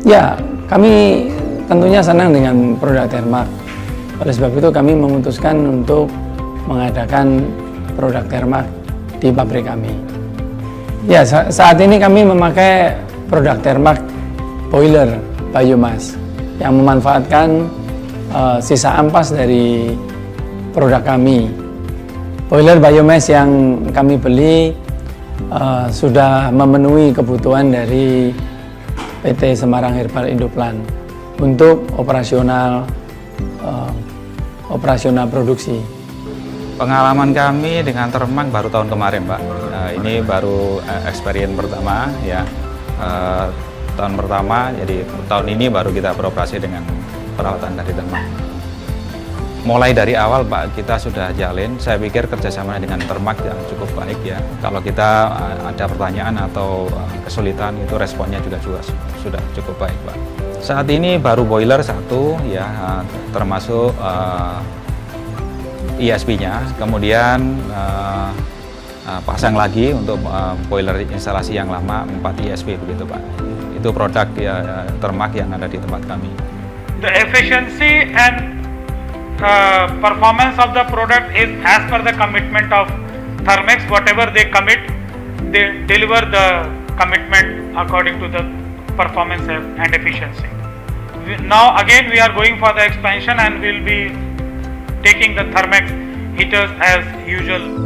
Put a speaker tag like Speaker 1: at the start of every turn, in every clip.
Speaker 1: Ya, kami tentunya senang dengan produk Termak. Oleh sebab itu kami memutuskan untuk mengadakan produk Termak di pabrik kami. Ya, saat ini kami memakai produk Termak boiler biomass yang memanfaatkan sisa ampas dari produk kami. Boiler biomass yang kami beli sudah memenuhi kebutuhan dari PT Semarang Herbal Indoplan untuk operasional produksi.
Speaker 2: Pengalaman kami dengan Termak baru tahun kemarin, Pak. Ini baru experience pertama, ya. Tahun pertama, jadi tahun ini baru kita beroperasi dengan peralatan dari Termak. Mulai dari awal, Pak, kita sudah jalin. Saya pikir kerjasama dengan Termak yang cukup baik, ya. Kalau kita ada pertanyaan atau kesulitan, itu responnya juga sudah cukup baik, Pak. Saat ini baru boiler satu, ya, termasuk ISP-nya. Kemudian pasang lagi untuk boiler instalasi yang lama 4 ISP begitu, Pak. Itu produk ya Termak yang ada di tempat kami.
Speaker 3: The efficiency and performance of the product is as per the commitment of Thermax. Whatever they commit, they deliver the commitment according to the performance and efficiency. Now again we are going for the expansion and we'll be taking the Thermax heaters as usual.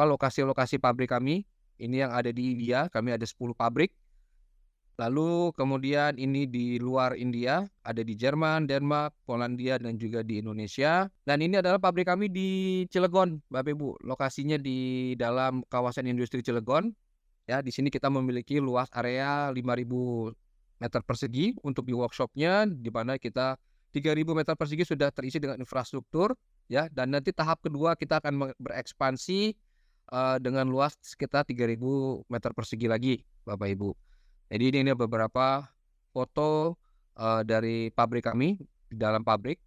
Speaker 4: Lokasi-lokasi pabrik kami. Ini yang ada di India, kami ada 10 pabrik. Lalu kemudian ini di luar India, ada di Jerman, Denmark, Polandia, dan juga di Indonesia. Dan ini adalah pabrik kami di Cilegon, Bapak Ibu. Lokasinya di dalam kawasan industri Cilegon. Ya, di sini kita memiliki luas area 5.000 meter persegi untuk di workshopnya, di mana kita 3.000 meter persegi sudah terisi dengan infrastruktur. Ya, dan nanti tahap kedua kita akan berekspansi dengan luas sekitar 3.000 meter persegi lagi, Bapak Ibu. Jadi ini beberapa foto dari pabrik kami, di dalam pabrik.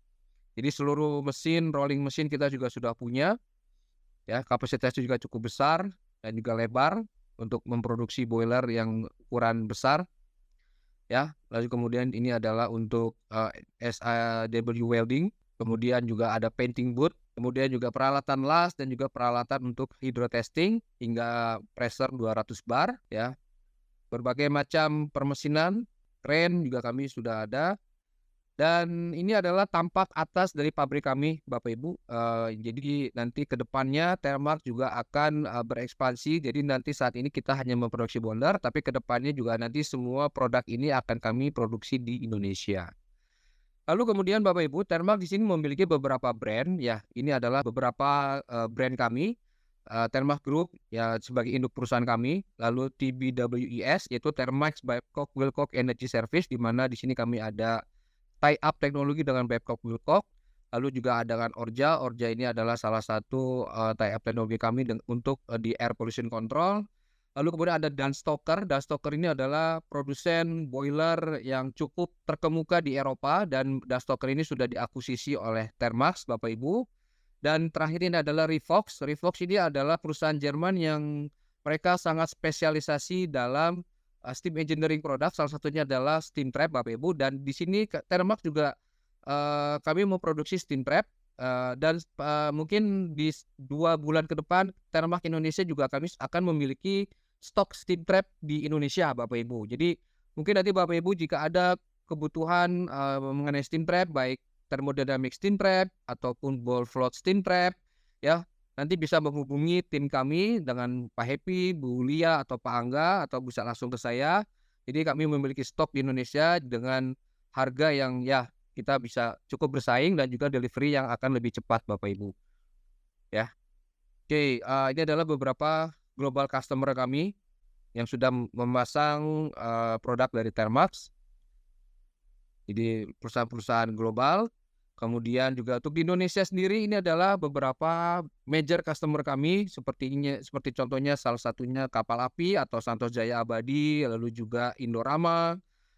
Speaker 4: Jadi seluruh mesin, rolling mesin kita juga sudah punya. Ya, kapasitasnya juga cukup besar dan juga lebar untuk memproduksi boiler yang ukuran besar. Ya, lalu kemudian ini adalah untuk SAW welding. Kemudian juga ada painting booth, kemudian juga peralatan las dan juga peralatan untuk hydrotesting hingga pressure 200 bar, ya. Berbagai macam permesinan, kren juga kami sudah ada. Dan ini adalah tampak atas dari pabrik kami, Bapak Ibu. Jadi nanti ke depannya Termak juga akan berekspansi. Jadi nanti saat ini kita hanya memproduksi boiler, tapi ke depannya juga nanti semua produk ini akan kami produksi di Indonesia. Lalu kemudian Bapak Ibu, Termak di sini memiliki beberapa brand, ya. Ini adalah beberapa brand kami. Termak Group ya sebagai induk perusahaan kami, lalu TBWES yaitu Thermax Babcock Wilcox Energy Service, di mana di sini kami ada tie up teknologi dengan Babcock Wilcox. Lalu juga ada dengan Orja. Orja ini adalah salah satu tie up teknologi kami untuk di air pollution control. Lalu kemudian ada Danstoker. Danstoker ini adalah produsen boiler yang cukup terkemuka di Eropa, dan Danstoker ini sudah diakuisisi oleh Thermax, Bapak Ibu. Dan terakhir ini adalah Revox. Revox ini adalah perusahaan Jerman yang mereka sangat spesialisasi dalam steam engineering product. Salah satunya adalah steam trap, Bapak Ibu. Dan di sini Thermax juga kami memproduksi steam trap. Dan mungkin di 2 bulan ke depan Thermax Indonesia juga kami akan memiliki stok steam trap di Indonesia, Bapak Ibu. Jadi mungkin nanti Bapak Ibu jika ada kebutuhan mengenai steam trap, baik thermodynamic steam trap ataupun ball float steam trap, ya, nanti bisa menghubungi tim kami dengan Pak Happy, Bu Lia, atau Pak Angga, atau bisa langsung ke saya. Jadi kami memiliki stok di Indonesia dengan harga yang ya kita bisa cukup bersaing dan juga delivery yang akan lebih cepat, Bapak Ibu. Ya, oke, ini adalah beberapa global customer kami yang sudah memasang produk dari Thermax. Jadi perusahaan-perusahaan global. Kemudian juga untuk di Indonesia sendiri ini adalah beberapa major customer kami, seperti contohnya salah satunya Kapal Api atau Santos Jaya Abadi, lalu juga Indorama,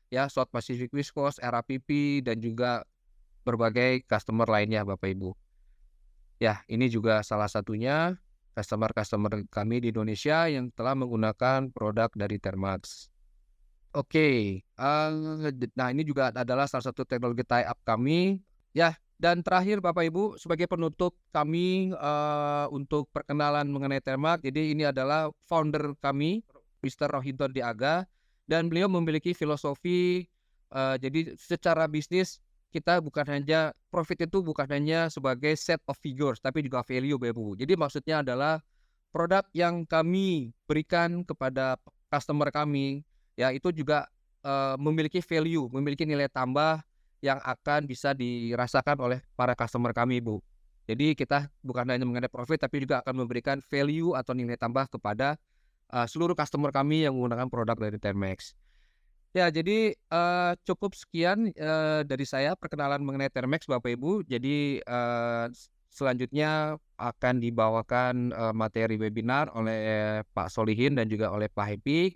Speaker 4: ya, South Pacific Viscose, RAPP, dan juga berbagai customer lainnya Bapak Ibu. Ya, ini juga salah satunya customer-customer kami di Indonesia yang telah menggunakan produk dari Thermax. Oke, nah ini juga adalah salah satu teknologi tie-up kami. Ya, dan terakhir Bapak Ibu, sebagai penutup kami untuk perkenalan mengenai Thermax, jadi ini adalah founder kami, Mr. Rohinton Diaga, dan beliau memiliki filosofi, jadi secara bisnis kita bukan hanya profit itu bukan hanya sebagai set of figures, tapi juga value Bapak Ibu. Jadi maksudnya adalah produk yang kami berikan kepada customer kami, ya itu juga memiliki value, memiliki nilai tambah yang akan bisa dirasakan oleh para customer kami, Bu. Jadi kita bukan hanya mengenai profit, tapi juga akan memberikan value atau nilai tambah kepada seluruh customer kami yang menggunakan produk dari Thermax. Ya, jadi cukup sekian dari saya perkenalan mengenai Thermax Bapak Ibu. Jadi selanjutnya akan dibawakan materi webinar oleh Pak Solihin dan juga oleh Pak Happy.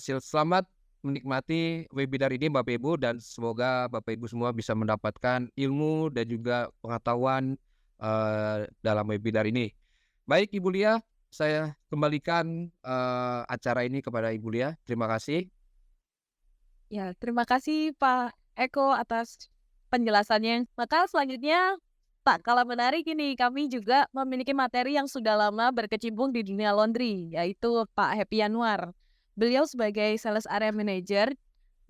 Speaker 4: Selamat menikmati webinar ini Bapak Ibu, dan semoga Bapak Ibu semua bisa mendapatkan ilmu dan juga pengetahuan dalam webinar ini. Baik Ibu Lia, saya kembalikan acara ini kepada Ibu Lia. Terima kasih.
Speaker 5: Ya, terima kasih Pak Eko atas penjelasannya. Maka selanjutnya, tak kalah menarik ini, kami juga memiliki materi yang sudah lama berkecimpung di dunia laundry, yaitu Pak Happy Anwar. Beliau sebagai Sales Area Manager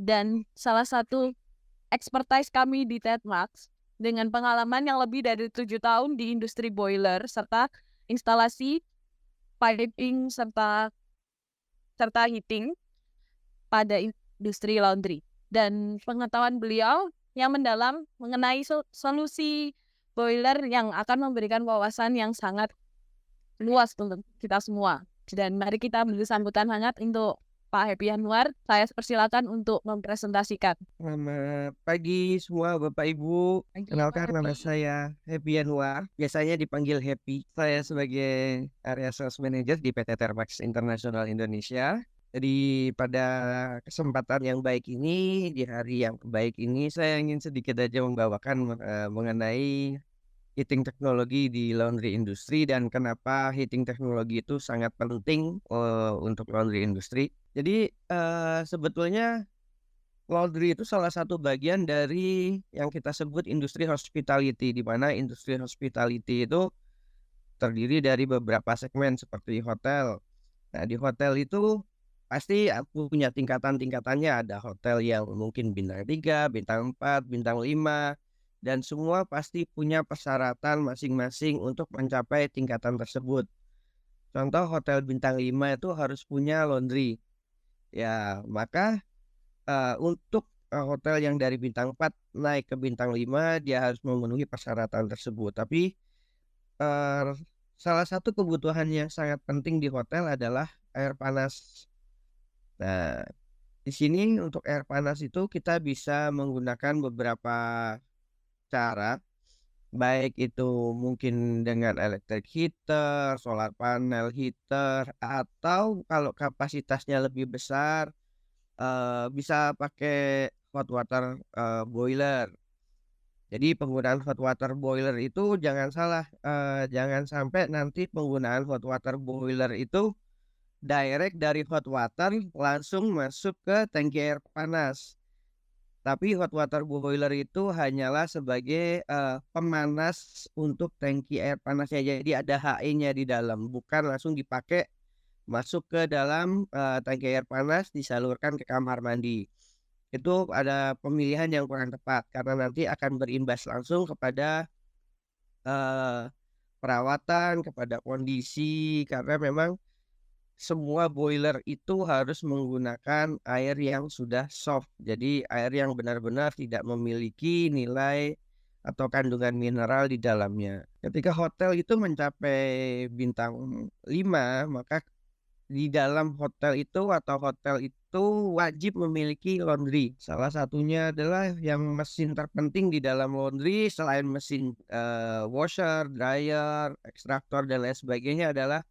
Speaker 5: dan salah satu expertise kami di Thermax dengan pengalaman yang lebih dari 7 tahun di industri boiler serta instalasi piping serta heating pada industri laundry, dan pengetahuan beliau yang mendalam mengenai solusi boiler yang akan memberikan wawasan yang sangat luas untuk kita semua. Dan mari kita beri sambutan hangat untuk Pak Happy Anwar. Saya persilakan untuk mempresentasikan.
Speaker 6: Selamat pagi semua Bapak Ibu. Kenalkan nama saya Happy Anwar. Biasanya dipanggil Happy. Saya sebagai Area Sales Manager di PT Thermax International Indonesia. Jadi pada kesempatan yang baik ini, di hari yang baik ini, saya ingin sedikit aja membawakan mengenai heating teknologi di laundry industri dan kenapa heating teknologi itu sangat penting untuk laundry industri. Jadi sebetulnya laundry itu salah satu bagian dari yang kita sebut industri hospitality, di mana industri hospitality itu terdiri dari beberapa segmen seperti hotel. Nah, di hotel itu pasti punya tingkatan-tingkatannya. Ada hotel yang mungkin bintang 3, bintang 4, bintang 5, dan semua pasti punya persyaratan masing-masing untuk mencapai tingkatan tersebut. Contoh hotel bintang 5 itu harus punya laundry. Ya, maka untuk hotel yang dari bintang 4 naik ke bintang 5, dia harus memenuhi persyaratan tersebut. Tapi salah satu kebutuhan yang sangat penting di hotel adalah air panas. Nah, di sini untuk air panas itu kita bisa menggunakan beberapa cara, baik itu mungkin dengan electric heater, solar panel heater, atau kalau kapasitasnya lebih besar bisa pakai hot water boiler. Jadi penggunaan hot water boiler itu jangan salah, jangan sampai nanti penggunaan hot water boiler itu direct dari hot water langsung masuk ke tangki air panas. Tapi hot water boiler itu hanyalah sebagai pemanas untuk tangki air panasnya. Jadi ada HE-nya di dalam, bukan langsung dipakai masuk ke dalam tangki air panas disalurkan ke kamar mandi. Itu ada pemilihan yang kurang tepat karena nanti akan berimbas langsung kepada perawatan, kepada kondisi, karena memang semua boiler itu harus menggunakan air yang sudah soft. Jadi air yang benar-benar tidak memiliki nilai atau kandungan mineral di dalamnya. Ketika hotel itu mencapai bintang 5, maka di dalam hotel itu atau hotel itu wajib memiliki laundry. Salah satunya adalah yang mesin terpenting di dalam laundry selain mesin washer, dryer, ekstraktor dan lain sebagainya adalah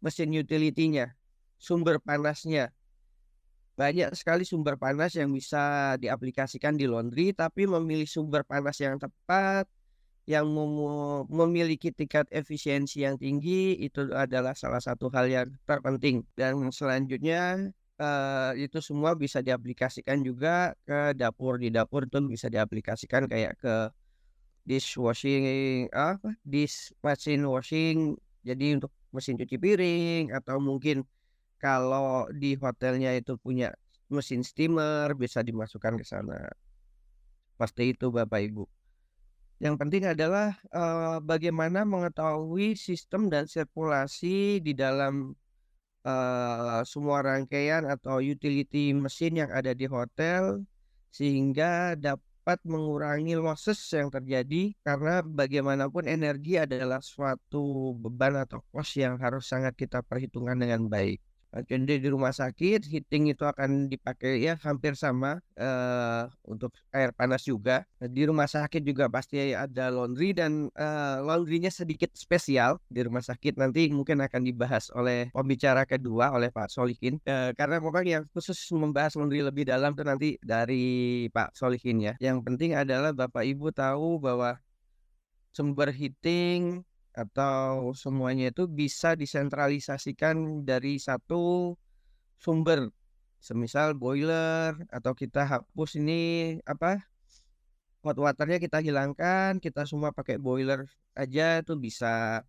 Speaker 6: mesin utility-nya, sumber panasnya. banyak sekali sumber panas yang bisa diaplikasikan di laundry, tapi memilih sumber panas yang tepat, yang memiliki tingkat efisiensi yang tinggi, itu adalah salah satu hal yang terpenting. Dan selanjutnya, itu semua bisa diaplikasikan juga ke dapur. Di dapur itu bisa diaplikasikan kayak ke dish machine washing, jadi untuk mesin cuci piring, atau mungkin kalau di hotelnya itu punya mesin steamer bisa dimasukkan ke sana. Seperti itu Bapak Ibu. Yang penting adalah, bagaimana mengetahui sistem dan sirkulasi di dalam, semua rangkaian atau utility mesin yang ada di hotel, sehingga dapat mengurangi losses yang terjadi, karena bagaimanapun energi adalah suatu beban atau cost yang harus sangat kita perhitungkan dengan baik. Jadi di rumah sakit heating itu akan dipakai ya hampir sama, untuk air panas juga. Di rumah sakit juga pasti ada laundry dan, laundrynya sedikit spesial di rumah sakit, nanti mungkin akan dibahas oleh pembicara kedua, oleh Pak Solihin, karena memang yang khusus membahas laundry lebih dalam itu nanti dari Pak Solihin ya. Yang penting adalah Bapak Ibu tahu bahwa sumber heating atau semuanya itu bisa disentralisasikan dari satu sumber. Semisal boiler, atau kita hapus ini hot waternya kita hilangkan, kita semua pakai boiler aja itu bisa.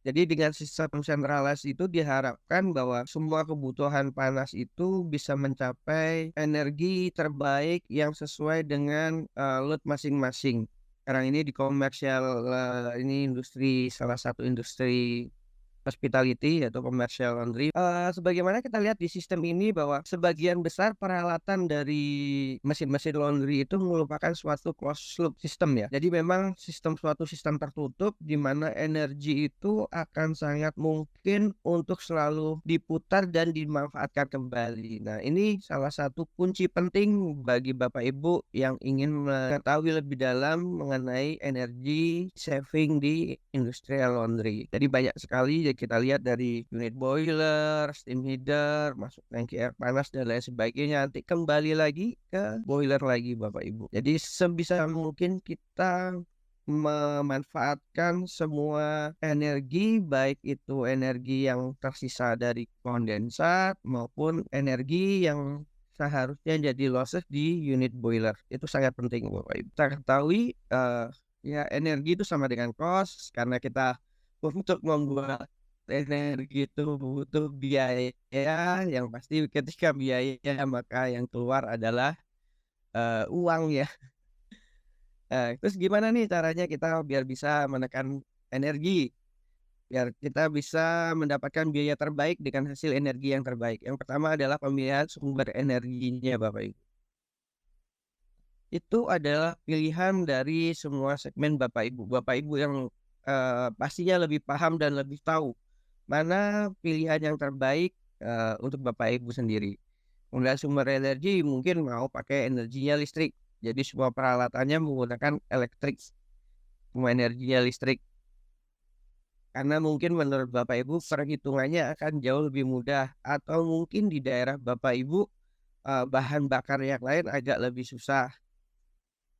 Speaker 6: Jadi dengan sistem sentralisasi itu diharapkan bahwa semua kebutuhan panas itu bisa mencapai energi terbaik yang sesuai dengan, load masing-masing. Sekarang ini di komersial, ini industri, salah satu industri hospitality atau commercial laundry, sebagaimana kita lihat di sistem ini bahwa sebagian besar peralatan dari mesin-mesin laundry itu merupakan suatu closed loop system ya. Jadi memang suatu sistem tertutup di mana energi itu akan sangat mungkin untuk selalu diputar dan dimanfaatkan kembali. Nah, ini salah satu kunci penting bagi Bapak Ibu yang ingin mengetahui lebih dalam mengenai energi saving di industrial laundry. Jadi banyak sekali ya kita lihat dari unit boiler, steam heater, masuk tangki air panas dan lain sebagainya, nanti kembali lagi ke boiler lagi Bapak Ibu. Jadi sebisa mungkin kita memanfaatkan semua energi, baik itu energi yang tersisa dari kondensat maupun energi yang seharusnya jadi losses di unit boiler. Itu sangat penting Bapak Ibu. Kita ketahui, ya energi itu sama dengan cost, karena kita untuk membuat energi itu butuh biaya, yang pasti ketika biaya maka yang keluar adalah, uang ya. Terus gimana nih caranya kita biar bisa menekan energi, biar kita bisa mendapatkan biaya terbaik dengan hasil energi yang terbaik? Yang pertama adalah pemilihan sumber energinya Bapak Ibu. Itu adalah pilihan dari semua segmen Bapak Ibu. Bapak Ibu yang, pastinya lebih paham dan lebih tahu mana pilihan yang terbaik, untuk Bapak Ibu sendiri. Kemudian sumber energi mungkin mau pakai energinya listrik, jadi semua peralatannya menggunakan elektrik, semua energinya listrik. Karena mungkin menurut Bapak Ibu perhitungannya akan jauh lebih mudah, atau mungkin di daerah Bapak Ibu, bahan bakar yang lain agak lebih susah.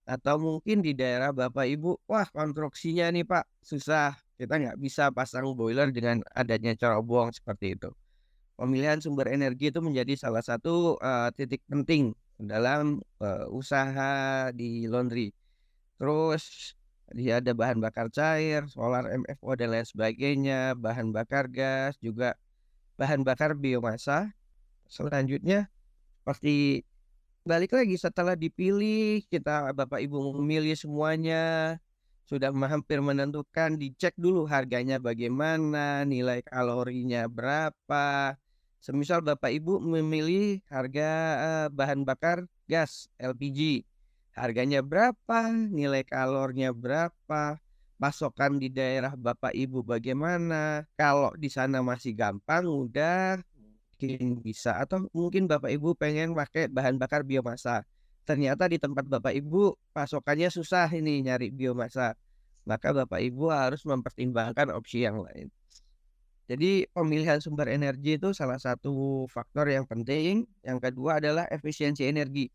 Speaker 6: Atau mungkin di daerah Bapak Ibu, wah konstruksinya nih Pak susah, kita nggak bisa pasang boiler dengan adanya cerobong seperti itu. Pemilihan sumber energi itu menjadi salah satu, titik penting dalam, usaha di laundry. Terus dia ada bahan bakar cair, solar MFO dan lain sebagainya, bahan bakar gas, juga bahan bakar biomasa. Selanjutnya pasti balik lagi setelah dipilih, kita Bapak Ibu memilih semuanya, sudah hampir menentukan, dicek dulu harganya bagaimana, nilai kalorinya berapa. Semisal Bapak Ibu memilih harga, bahan bakar gas LPG, harganya berapa, nilai kalornya berapa, pasokan di daerah Bapak Ibu bagaimana. Kalau di sana masih gampang, mudah, mungkin bisa. Atau mungkin Bapak Ibu pengen pakai bahan bakar biomasa, ternyata di tempat Bapak Ibu pasokannya susah ini nyari biomasa, maka Bapak Ibu harus mempertimbangkan opsi yang lain. Jadi pemilihan sumber energi itu salah satu faktor yang penting. Yang kedua adalah efisiensi energi,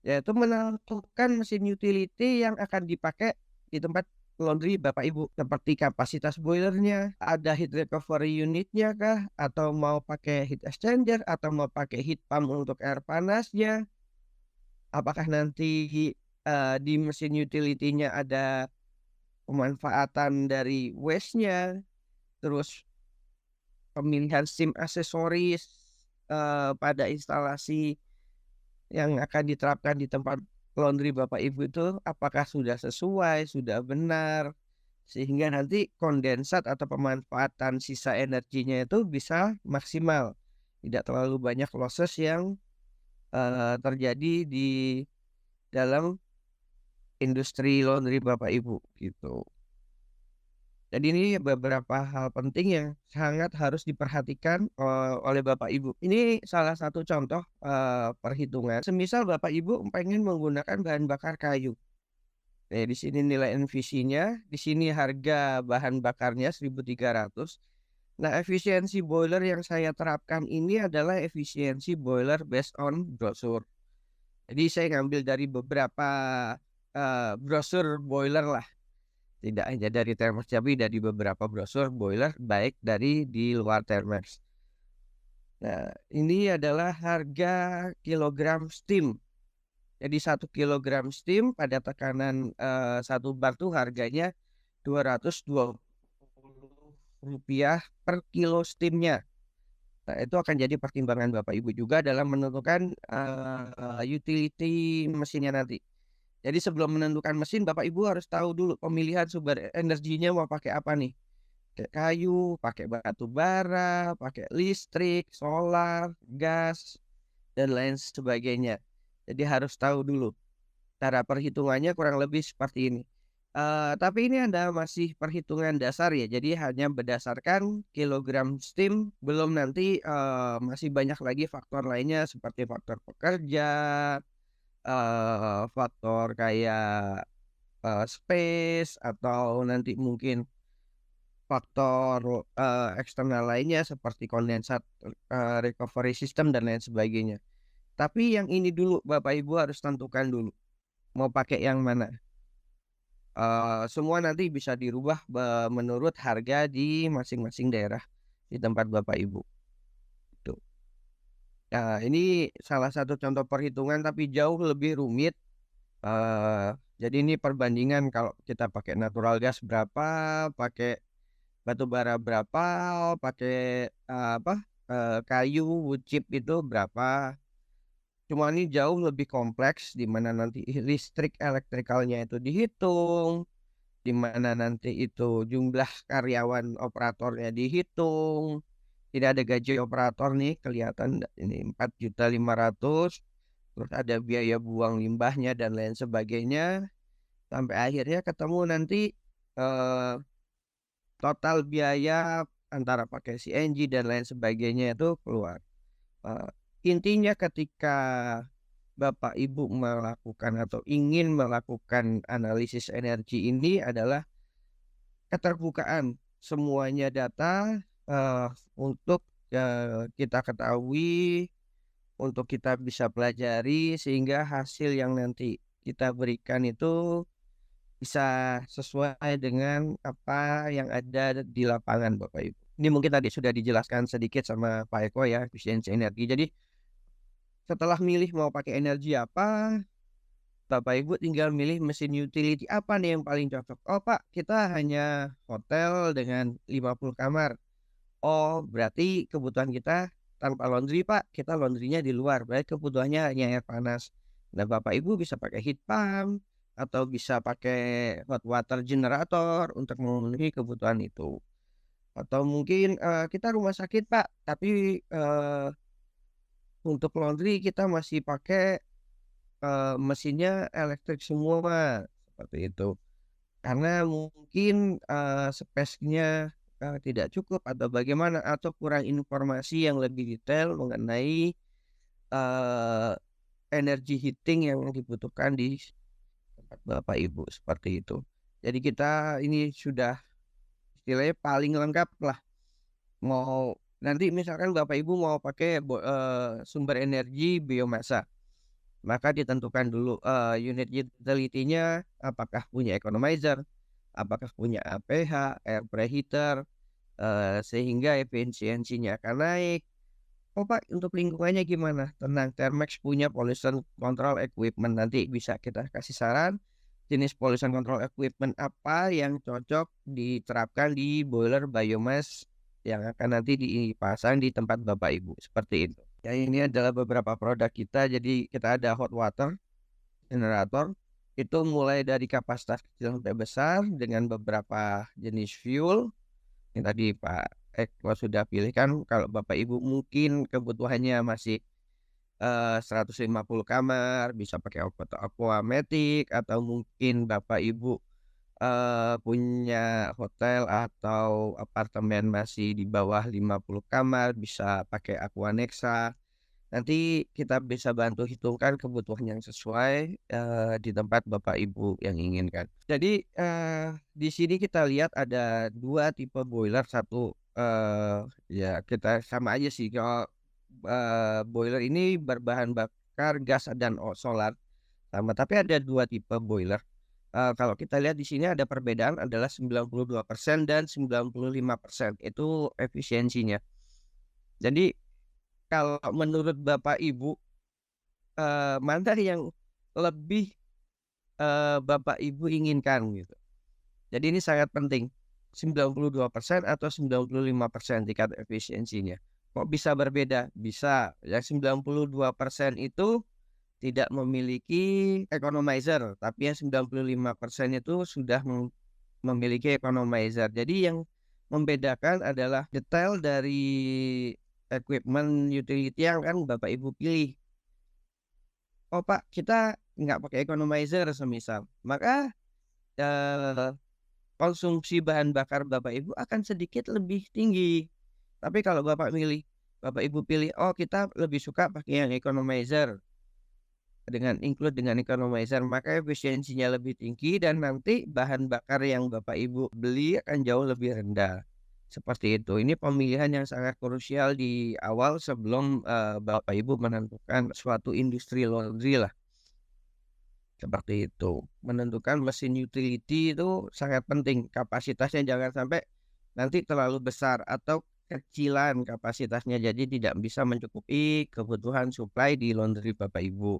Speaker 6: yaitu menentukan mesin utility yang akan dipakai di tempat laundry Bapak Ibu, seperti kapasitas boilernya, ada heat recovery unitnya kah, atau mau pakai heat exchanger, atau mau pakai heat pump untuk air panasnya, apakah nanti di mesin utility-nya ada pemanfaatan dari waste-nya, terus pemilihan SIM aksesoris pada instalasi yang akan diterapkan di tempat laundry Bapak Ibu itu apakah sudah sesuai, sudah benar, sehingga nanti kondensat atau pemanfaatan sisa energinya itu bisa maksimal, tidak terlalu banyak losses yang terjadi di dalam industri laundry Bapak Ibu gitu. Jadi ini beberapa hal penting yang sangat harus diperhatikan oleh Bapak Ibu. Ini salah satu contoh perhitungan. Semisal Bapak Ibu pengen menggunakan bahan bakar kayu. Di sini nilai NVC-nya, di sini harga bahan bakarnya 1.300. Nah, efisiensi boiler yang saya terapkan ini adalah efisiensi boiler based on brosur. Jadi saya ngambil dari beberapa brosur boiler lah. Tidak hanya dari Thermax, tapi dari beberapa brosur boiler baik dari di luar Thermax. Nah, ini adalah harga kilogram steam. Jadi 1 kilogram steam pada tekanan 1 bar tuh harganya Rp220 per kilo steamnya. Nah, itu akan jadi pertimbangan Bapak Ibu juga dalam menentukan utility mesinnya nanti. Jadi sebelum menentukan mesin, Bapak Ibu harus tahu dulu pemilihan sumber energinya mau pakai apa nih. Pakai kayu, pakai batu bara, pakai listrik, solar, gas, dan lain sebagainya. Jadi harus tahu dulu. Cara perhitungannya kurang lebih seperti ini. Tapi ini ada masih perhitungan dasar ya. Jadi hanya berdasarkan kilogram steam, belum nanti masih banyak lagi faktor lainnya seperti faktor pekerja, faktor kayak space, atau nanti mungkin faktor eksternal lainnya seperti kondensat recovery system dan lain sebagainya. Tapi yang ini dulu Bapak Ibu harus tentukan dulu mau pakai yang mana. Semua nanti bisa dirubah menurut harga di masing-masing daerah di tempat Bapak Ibu. Tuh. Nah, ini salah satu contoh perhitungan tapi jauh lebih rumit. Jadi ini perbandingan kalau kita pakai natural gas berapa, pakai batu bara berapa, pakai kayu wood chip itu berapa. Cuma ini jauh lebih kompleks, di mana nanti listrik elektrikalnya itu dihitung, di mana nanti itu jumlah karyawan operatornya dihitung. Tidak ada gaji operator nih, kelihatan ini 4.500.000, terus ada biaya buang limbahnya dan lain sebagainya. Sampai akhirnya ketemu nanti total biaya antara pakai CNG dan lain sebagainya itu keluar. Intinya ketika Bapak Ibu melakukan atau ingin melakukan analisis energi ini adalah keterbukaan semuanya data untuk kita ketahui, untuk kita bisa pelajari, sehingga hasil yang nanti kita berikan itu bisa sesuai dengan apa yang ada di lapangan Bapak Ibu. Ini mungkin tadi sudah dijelaskan sedikit sama Pak Eko ya, efisiensi energi. Jadi setelah milih mau pakai energi apa, Bapak Ibu tinggal milih mesin utility apa nih yang paling cocok. Oh Pak, kita hanya hotel dengan 50 kamar. Oh, berarti kebutuhan kita tanpa laundry Pak, kita laundrynya di luar. Berarti kebutuhannya hanya air panas. Nah Bapak Ibu bisa pakai heat pump atau bisa pakai hot water generator untuk memenuhi kebutuhan itu. Atau mungkin kita rumah sakit Pak, tapi untuk laundry kita masih pakai mesinnya elektrik semua, seperti itu. Karena mungkin space-nya tidak cukup atau bagaimana, atau kurang informasi yang lebih detail mengenai energi heating yang dibutuhkan di tempat Bapak Ibu, seperti itu. Jadi kita ini sudah istilahnya paling lengkap lah mau nanti misalkan Bapak Ibu mau pakai sumber energi biomasa, maka ditentukan dulu unit utility-nya apakah punya economizer, apakah punya APH, air preheater, sehingga efisiensinya akan naik. Oh Pak, untuk lingkungannya gimana? Tenang, Thermax punya pollution control equipment. Nanti bisa kita kasih saran jenis pollution control equipment apa yang cocok diterapkan di boiler biomass yang akan nanti dipasang di tempat Bapak Ibu. Seperti itu. Ya, ini adalah beberapa produk kita. Jadi kita ada hot water generator. Itu mulai dari kapasitas kecil sampai besar dengan beberapa jenis fuel. Yang tadi Pak Eko sudah pilih kan, kalau Bapak Ibu mungkin kebutuhannya masih 150 kamar, bisa pakai Aquamatic, atau mungkin Bapak Ibu punya hotel atau apartemen masih di bawah 50 kamar, bisa pakai Aquanexa. Nanti kita bisa bantu hitungkan kebutuhan yang sesuai di tempat Bapak Ibu yang inginkan. Jadi di sini kita lihat ada 2 tipe boiler, satu ya kita sama aja sih kalau boiler ini berbahan bakar gas dan solar sama, tapi ada 2 tipe boiler. Kalau kita lihat di sini ada perbedaan adalah 92% dan 95% itu efisiensinya. Jadi kalau menurut Bapak Ibu mana yang lebih Bapak Ibu inginkan gitu. Jadi ini sangat penting. 92% atau 95% tingkat efisiensinya. Kok bisa berbeda? Bisa. Yang 92% itu tidak memiliki economizer, tapi yang 95% itu sudah memiliki economizer. Jadi yang membedakan adalah detail dari equipment utility yang kan Bapak Ibu pilih. Oh Pak, kita nggak pakai economizer semisal, maka konsumsi bahan bakar Bapak Ibu akan sedikit lebih tinggi. Tapi kalau Bapak Ibu pilih, oh kita lebih suka pakai yang economizer, dengan economizer, maka efisiensinya lebih tinggi dan nanti bahan bakar yang Bapak Ibu beli akan jauh lebih rendah. Seperti itu. Ini pemilihan yang sangat krusial di awal sebelum Bapak Ibu menentukan suatu industri laundry lah. Seperti itu. Menentukan mesin utility itu sangat penting. Kapasitasnya jangan sampai nanti terlalu besar atau kecilan kapasitasnya, jadi tidak bisa mencukupi kebutuhan supply di laundry Bapak Ibu.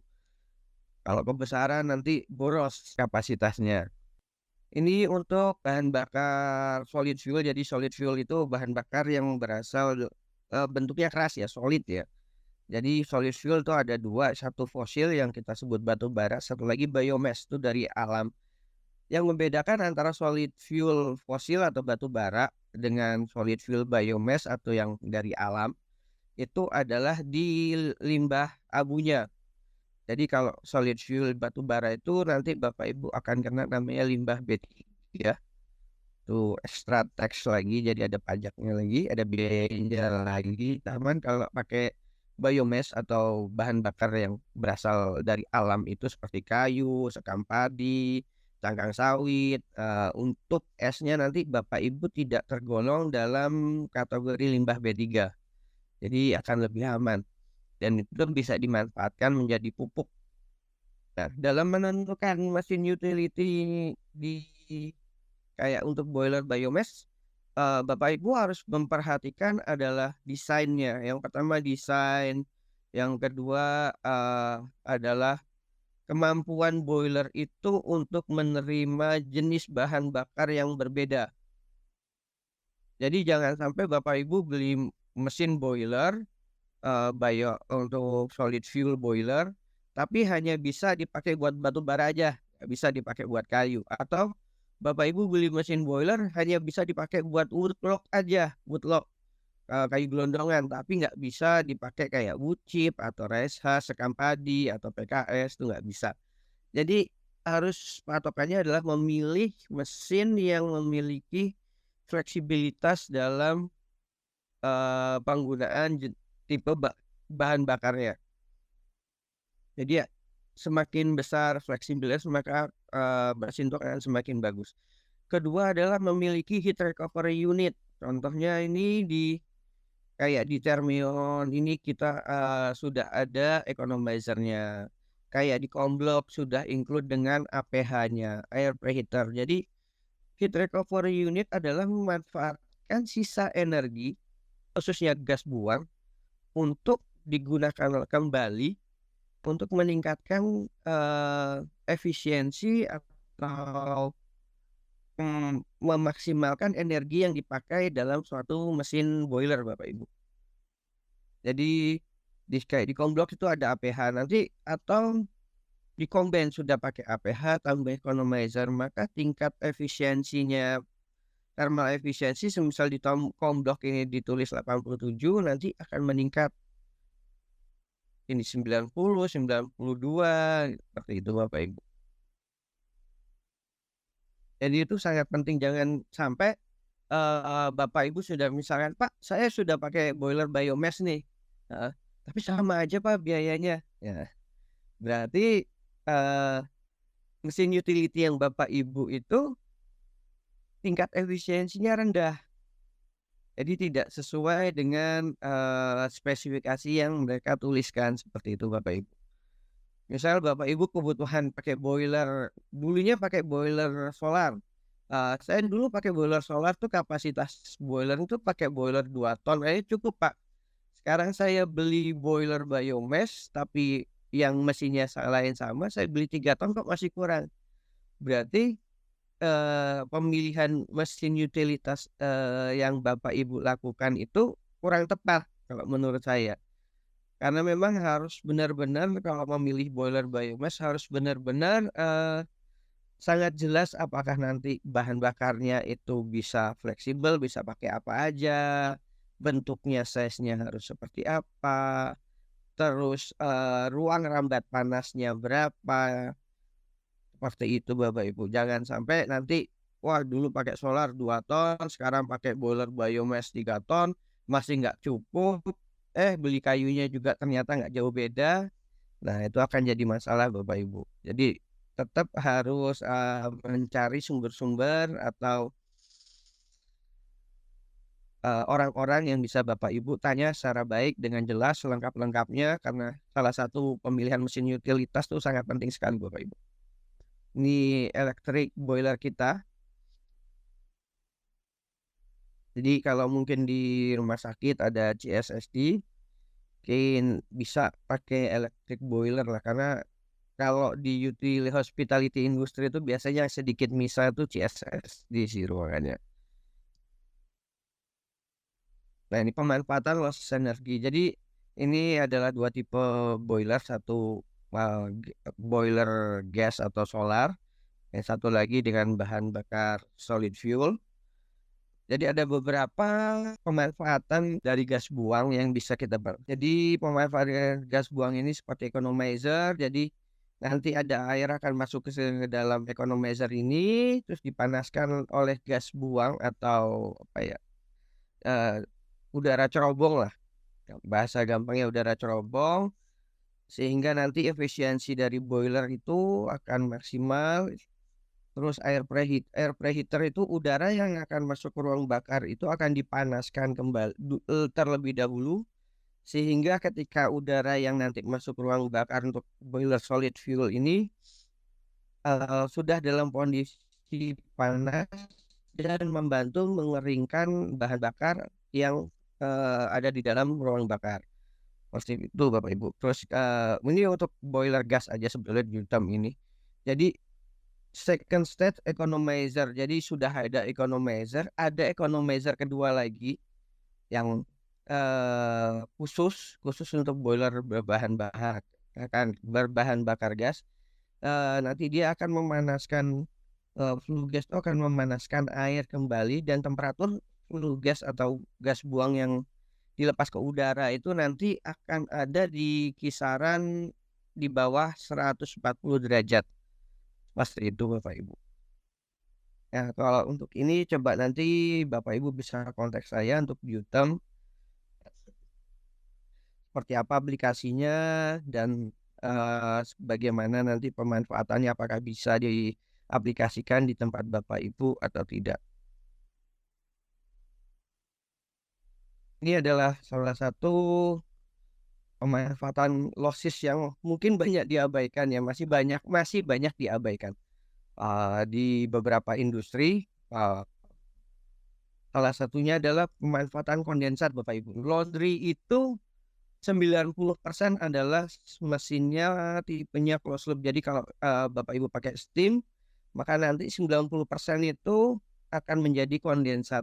Speaker 6: Kalau kebesaran nanti boros kapasitasnya. Ini untuk bahan bakar solid fuel. Jadi solid fuel itu bahan bakar yang berasal bentuknya keras ya, solid ya. Jadi solid fuel itu ada 2, satu fosil yang kita sebut batu bara, satu lagi biomass itu dari alam. Yang membedakan antara solid fuel fosil atau batu bara dengan solid fuel biomass atau yang dari alam itu adalah di limbah abunya. Jadi kalau solid fuel batu bara itu nanti Bapak Ibu akan kena namanya limbah B3 ya. Itu extra tax lagi, jadi ada pajaknya lagi, ada biayanya lagi. Taman kalau pakai biomass atau bahan bakar yang berasal dari alam itu seperti kayu, sekam padi, cangkang sawit, untuk esnya nanti Bapak Ibu tidak tergolong dalam kategori limbah B3. Jadi akan lebih aman. Dan itu bisa dimanfaatkan menjadi pupuk. Nah, dalam menentukan mesin utility di kayak untuk boiler biomass, Bapak Ibu harus memperhatikan adalah desainnya. Yang pertama desain, yang kedua adalah kemampuan boiler itu untuk menerima jenis bahan bakar yang berbeda. Jadi jangan sampai Bapak Ibu beli mesin boiler untuk solid fuel boiler, tapi hanya bisa dipakai buat batu bara aja, nggak bisa dipakai buat kayu. Atau Bapak Ibu beli mesin boiler hanya bisa dipakai buat woodlock aja, woodlock kayu gelondongan, tapi nggak bisa dipakai kayak wood chip atau RSH, sekam padi atau PKS, itu nggak bisa. Jadi harus patokannya adalah memilih mesin yang memiliki fleksibilitas dalam penggunaan tipe bahan bakarnya. Jadi ya semakin besar fleksibilitas maka mesin itu akan semakin bagus. Kedua adalah memiliki heat recovery unit. Contohnya ini di Kayak di Thermion ini kita sudah ada economizer-nya. Kayak di Komblok sudah include dengan APH-nya, air preheater. Jadi heat recovery unit adalah memanfaatkan sisa energi, khususnya gas buang, untuk digunakan kembali untuk meningkatkan efisiensi atau memaksimalkan energi yang dipakai dalam suatu mesin boiler, Bapak Ibu. Jadi kayak di Komblok itu ada APH nanti, atau di Combine sudah pakai APH tambah economizer, maka tingkat efisiensinya, thermal efisiensi semisal di Komblok ini ditulis 87, nanti akan meningkat ini 90, 92, seperti itu Bapak Ibu. Jadi itu sangat penting, jangan sampai Bapak Ibu sudah misalkan, Pak saya sudah pakai boiler biomass nih, tapi sama aja Pak biayanya. Ya, berarti mesin utility yang Bapak Ibu itu tingkat efisiensinya rendah. Jadi tidak sesuai dengan spesifikasi yang mereka tuliskan, seperti itu Bapak Ibu. Misal Bapak Ibu kebutuhan pakai boiler, dulunya pakai boiler solar. Saya dulu pakai boiler solar tuh kapasitas boiler itu pakai boiler 2 ton, cukup Pak. Sekarang saya beli boiler biomass tapi yang mesinnya lain sama, saya beli 3 ton kok masih kurang. Berarti pemilihan mesin utilitas yang Bapak Ibu lakukan itu kurang tepat kalau menurut saya. Karena memang harus benar-benar kalau memilih boiler biomass harus benar-benar sangat jelas apakah nanti bahan bakarnya itu bisa fleksibel, bisa pakai apa aja, bentuknya, size-nya harus seperti apa, terus ruang rambat panasnya berapa, seperti itu Bapak Ibu. Jangan sampai nanti wah dulu pakai solar 2 ton, sekarang pakai boiler biomass 3 ton, masih nggak cukup, beli kayunya juga ternyata nggak jauh beda. Nah itu akan jadi masalah Bapak Ibu. Jadi tetap harus mencari sumber-sumber atau orang-orang yang bisa Bapak Ibu tanya secara baik dengan jelas lengkap-lengkapnya, karena salah satu pemilihan mesin utilitas itu sangat penting sekali Bapak Ibu. Ini electric boiler kita. Jadi kalau mungkin di rumah sakit ada CSSD, mungkin bisa pakai electric boiler lah, karena kalau di hospitality industry itu biasanya sedikit misal itu CSSD sih ruangannya. Nah ini pemanfaatan loss energi. Jadi ini adalah 2 tipe boiler, satu boiler gas atau solar, yang satu lagi dengan bahan bakar solid fuel. Jadi ada beberapa pemanfaatan dari gas buang yang bisa kita Jadi pemanfaatan gas buang ini seperti economizer. Jadi nanti ada air akan masuk ke dalam economizer ini, terus dipanaskan oleh gas buang atau apa ya, udara cerobong lah. Bahasa gampangnya udara cerobong, sehingga nanti efisiensi dari boiler itu akan maksimal. Terus air preheater itu udara yang akan masuk ke ruang bakar itu akan dipanaskan kembali terlebih dahulu, sehingga ketika udara yang nanti masuk ke ruang bakar untuk boiler solid fuel ini sudah dalam kondisi panas dan membantu mengeringkan bahan bakar yang ada di dalam ruang bakar. Pasti itu Bapak Ibu. Terus ini untuk boiler gas aja sebetulnya di hitam ini. Jadi second stage economizer. Jadi sudah ada economizer kedua lagi yang khusus untuk boiler berbahan bakar gas. Nanti dia akan memanaskan flue gas itu akan memanaskan air kembali, dan temperatur flue gas atau gas buang yang dilepas ke udara itu nanti akan ada di kisaran di bawah 140 derajat. Pasti itu Bapak Ibu. Ya, kalau untuk ini coba nanti Bapak Ibu bisa kontak saya untuk Biutem, seperti apa aplikasinya dan bagaimana nanti pemanfaatannya, apakah bisa diaplikasikan di tempat Bapak Ibu atau tidak. Ini adalah salah satu pemanfaatan losis yang mungkin banyak diabaikan ya, masih banyak diabaikan di beberapa industri. Salah satunya adalah pemanfaatan kondensat, Bapak Ibu. Laundry itu 90% adalah mesinnya tipenya closed loop. Jadi kalau Bapak Ibu pakai steam, maka nanti 90% itu akan menjadi kondensat.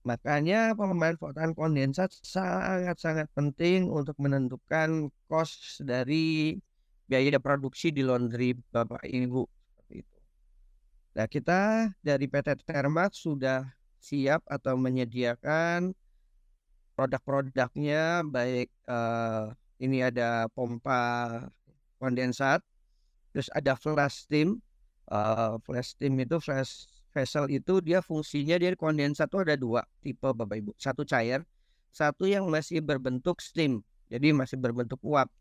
Speaker 6: Makanya pemanfaatan kondensat sangat-sangat penting untuk menentukan cost dari biaya produksi di laundry Bapak Ibu. Seperti itu. Nah, kita dari PT Thermax sudah siap atau menyediakan produk-produknya, baik ini ada pompa kondensat, terus ada flash steam. Flash steam itu flash vessel itu dia fungsinya, dia kondensat itu ada dua tipe Bapak Ibu. Satu cair, satu yang masih berbentuk steam, jadi masih berbentuk uap.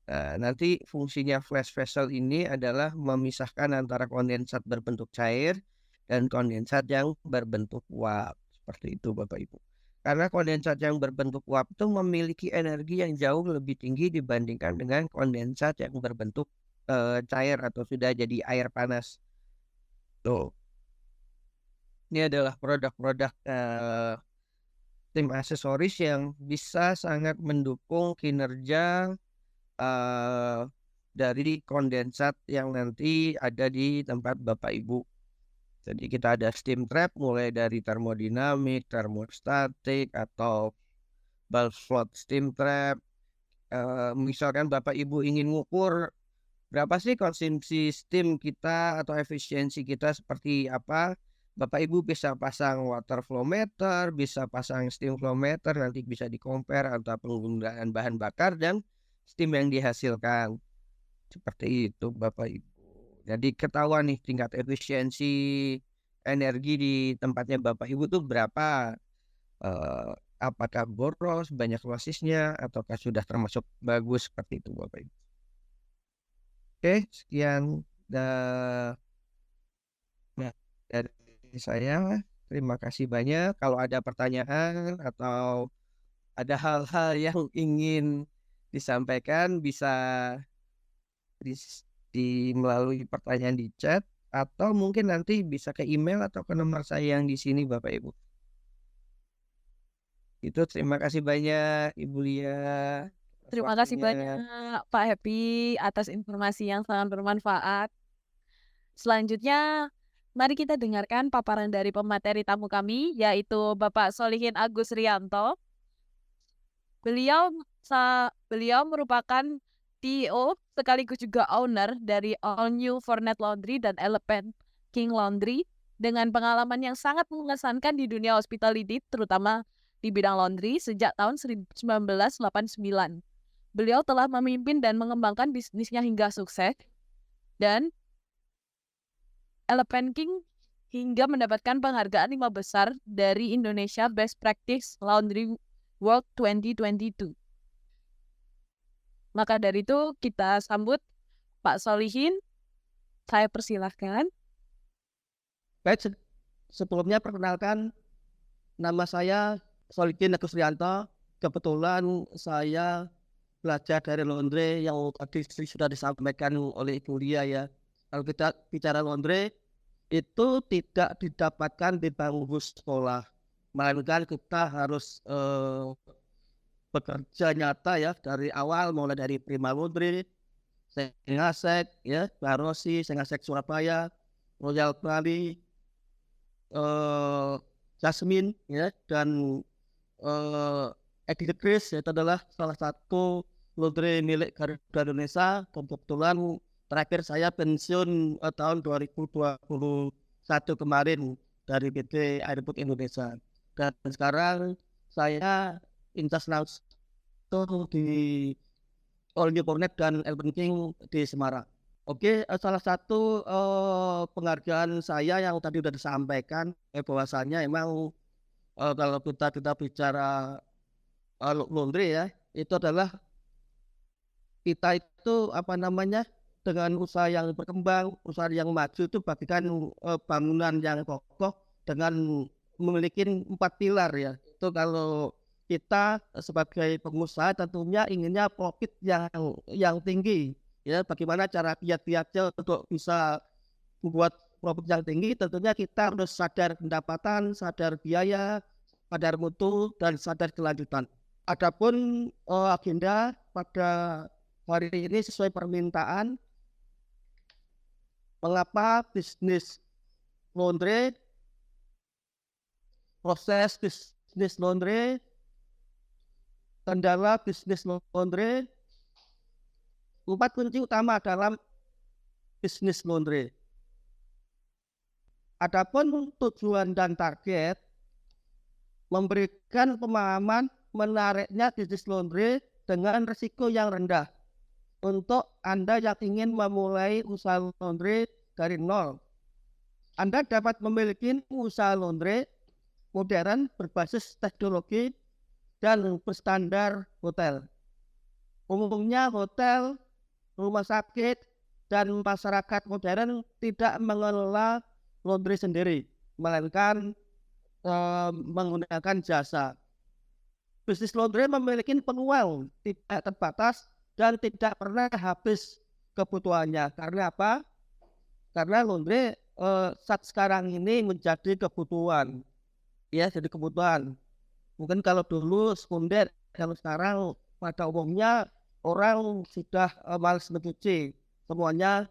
Speaker 6: Nah, nanti fungsinya flash vessel ini adalah memisahkan antara kondensat berbentuk cair dan kondensat yang berbentuk uap. Seperti itu Bapak Ibu. Karena kondensat yang berbentuk uap itu memiliki energi yang jauh lebih tinggi dibandingkan dengan kondensat yang berbentuk cair atau sudah jadi air panas. Tuh. Ini adalah produk-produk tim aksesoris yang bisa sangat mendukung kinerja dari kondensat yang nanti ada di tempat Bapak Ibu. Jadi kita ada steam trap mulai dari termodinamik, termostatik, atau valve float steam trap. Misalkan Bapak Ibu ingin ngukur berapa sih konsumsi steam kita atau efisiensi kita seperti apa, Bapak Ibu bisa pasang water flow meter, bisa pasang steam flow meter, nanti bisa di-compare antara penggunaan bahan bakar dan steam yang dihasilkan. Seperti itu Bapak Ibu. Jadi ketahuan nih tingkat efisiensi energi di tempatnya Bapak Ibu tuh berapa. Apakah boros, banyak losisnya, ataukah sudah termasuk bagus, seperti itu Bapak Ibu. Oke, sekian nah, dari saya. Terima kasih banyak. Kalau ada pertanyaan atau ada hal-hal yang ingin disampaikan, bisa melalui pertanyaan di chat, atau mungkin nanti bisa ke email atau ke nomor saya yang di sini Bapak Ibu. Itu terima kasih banyak Ibu Lia.
Speaker 5: Terima kasih
Speaker 6: Waktunya.
Speaker 5: banyak Pak Happy atas informasi yang sangat bermanfaat. Selanjutnya, mari kita dengarkan paparan dari pemateri tamu kami, yaitu Bapak Solihin Agus Rianto. Beliau merupakan CEO sekaligus juga owner dari All New Fornet Laundry dan Elephant King Laundry dengan pengalaman yang sangat mengesankan di dunia hospitality, terutama di bidang laundry sejak tahun 1989. Beliau telah memimpin dan mengembangkan bisnisnya hingga sukses, dan Elephant King hingga mendapatkan penghargaan 5 besar dari Indonesia Best Practice Laundry World 2022. Maka dari itu kita sambut Pak Solihin. Saya persilahkan.
Speaker 7: Baik, sebelumnya perkenalkan, nama saya Solihin Agus Rianto. Kebetulan saya belajar dari laundry yang tadi sudah disampaikan oleh Ibu Lia ya. Kalau kita bicara laundry, itu tidak didapatkan di bangku sekolah, melainkan kita harus bekerja nyata ya dari awal, mulai dari Prima Laundry, Sengasek ya, Barosi, Sengasek Surabaya, Royal Bali, Jasmine ya, dan Edi Chris, itu adalah salah satu laundry milik Garuda Indonesia. Kebetulan terakhir saya pensiun tahun 2021 kemarin dari PT Airport Indonesia, dan sekarang saya incas langsung di All New Fornet dan Elephant King di Semarang. Oke, salah satu penghargaan saya yang tadi sudah disampaikan, bahwasanya emang kalau kita bicara laundry ya, itu adalah kita itu dengan usaha yang berkembang, usaha yang maju itu bagikan bangunan yang kokoh dengan memiliki 4 pilar ya. Itu kalau kita sebagai pengusaha tentunya inginnya profit yang tinggi. Ya, bagaimana cara kiat-kiatnya untuk bisa membuat profit yang tinggi? Tentunya kita harus sadar pendapatan, sadar biaya, sadar mutu, dan sadar kelanjutan. Adapun agenda pada hari ini sesuai permintaan, mengapa bisnis laundry, proses bisnis laundry, kendala bisnis laundry, 4 kunci utama dalam bisnis laundry. Adapun tujuan dan target, memberikan pemahaman menariknya bisnis laundry dengan risiko yang rendah untuk Anda yang ingin memulai usaha laundry dari nol. Anda dapat memiliki usaha laundry modern berbasis teknologi dan berstandar hotel. Umumnya hotel, rumah sakit, dan masyarakat modern tidak mengelola laundry sendiri, melainkan menggunakan jasa. Bisnis laundry memiliki peluang tidak terbatas dan tidak pernah habis kebutuhannya. Karena apa? Karena laundry saat sekarang ini menjadi kebutuhan. Ya, jadi kebutuhan. Mungkin kalau dulu sekunder, kalau sekarang pada umumnya orang sudah malas mencuci. Semuanya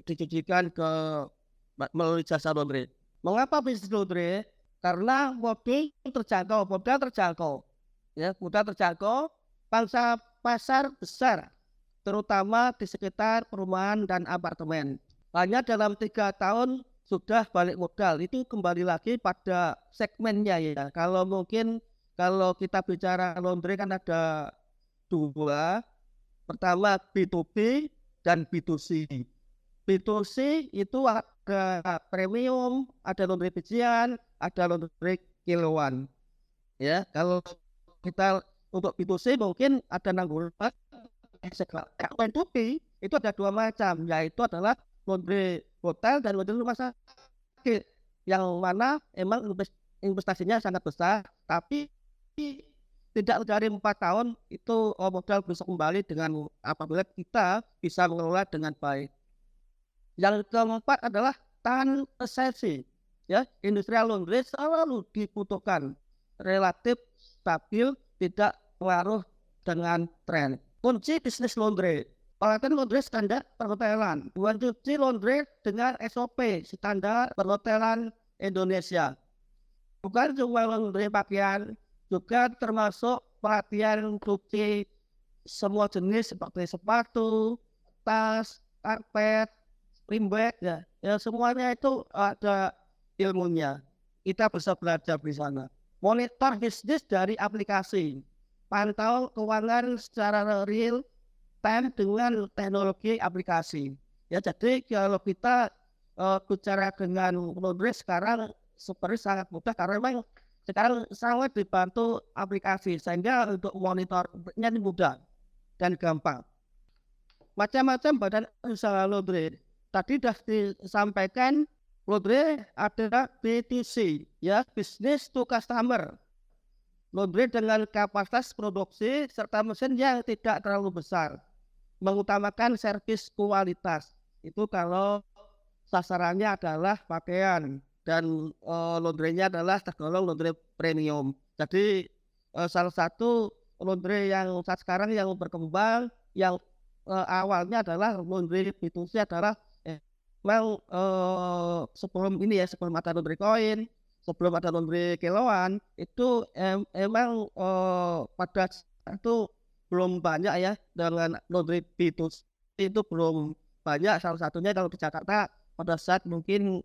Speaker 7: dicucikan melalui jasa laundry. Mengapa bisnis laundry? Karena modal terjangkau. Ya, mudah terjangkau, pangsa pasar besar, terutama di sekitar perumahan dan apartemen. Hanya dalam 3 tahun sudah balik modal. Itu kembali lagi pada segmennya ya. Kalau kita bicara laundry kan ada 2. Pertama B2B dan B2C. B2C itu ada premium, ada laundry bijian, ada laundry kiloan. Ya, kalau kita untuk B2C mungkin ada nanggung B2B itu ada 2 macam, yaitu adalah laundry hotel dan laundry rumah sakit, yang mana emang investasinya sangat besar, tapi tidak dari 4 tahun itu modal bisa kembali dengan apabila kita bisa mengelola dengan baik. Yang keempat adalah tahan resesi. Ya, industrial laundry selalu dibutuhkan, relatif stabil, tidak pengaruh dengan tren. Kunci bisnis laundry, peralatan laundry standar perhotelan, cuci laundry dengan SOP standar perhotelan Indonesia. Bukan cuma laundry pakaian, juga termasuk perhatian cuci semua jenis seperti sepatu, tas, karpet, spring bag, ya semuanya itu ada ilmunya. Kita bisa belajar di sana. Monitor bisnis dari aplikasi, pantau keuangan secara real time dengan teknologi aplikasi. Ya, jadi kalau kita bicara dengan laundry sekarang seperti sangat mudah karena memang sekarang sangat dibantu aplikasi sehingga untuk monitornya mudah dan gampang. Macam-macam badan usaha laundry. Tadi sudah disampaikan, laundry adalah BTC, ya, business to customer. Laundry dengan kapasitas produksi serta mesin yang tidak terlalu besar, mengutamakan servis kualitas. Itu kalau sasarannya adalah pakaian dan laundry-nya adalah tergolong laundry premium. Jadi salah satu laundry yang saat sekarang yang berkembang, yang awalnya adalah laundry B2C adalah sebelum ada laundry koin, sebelum ada laundry kiloan, itu emang pada saat itu belum banyak ya, dengan laundry B2C itu belum banyak. Salah satunya kalau di Jakarta pada saat mungkin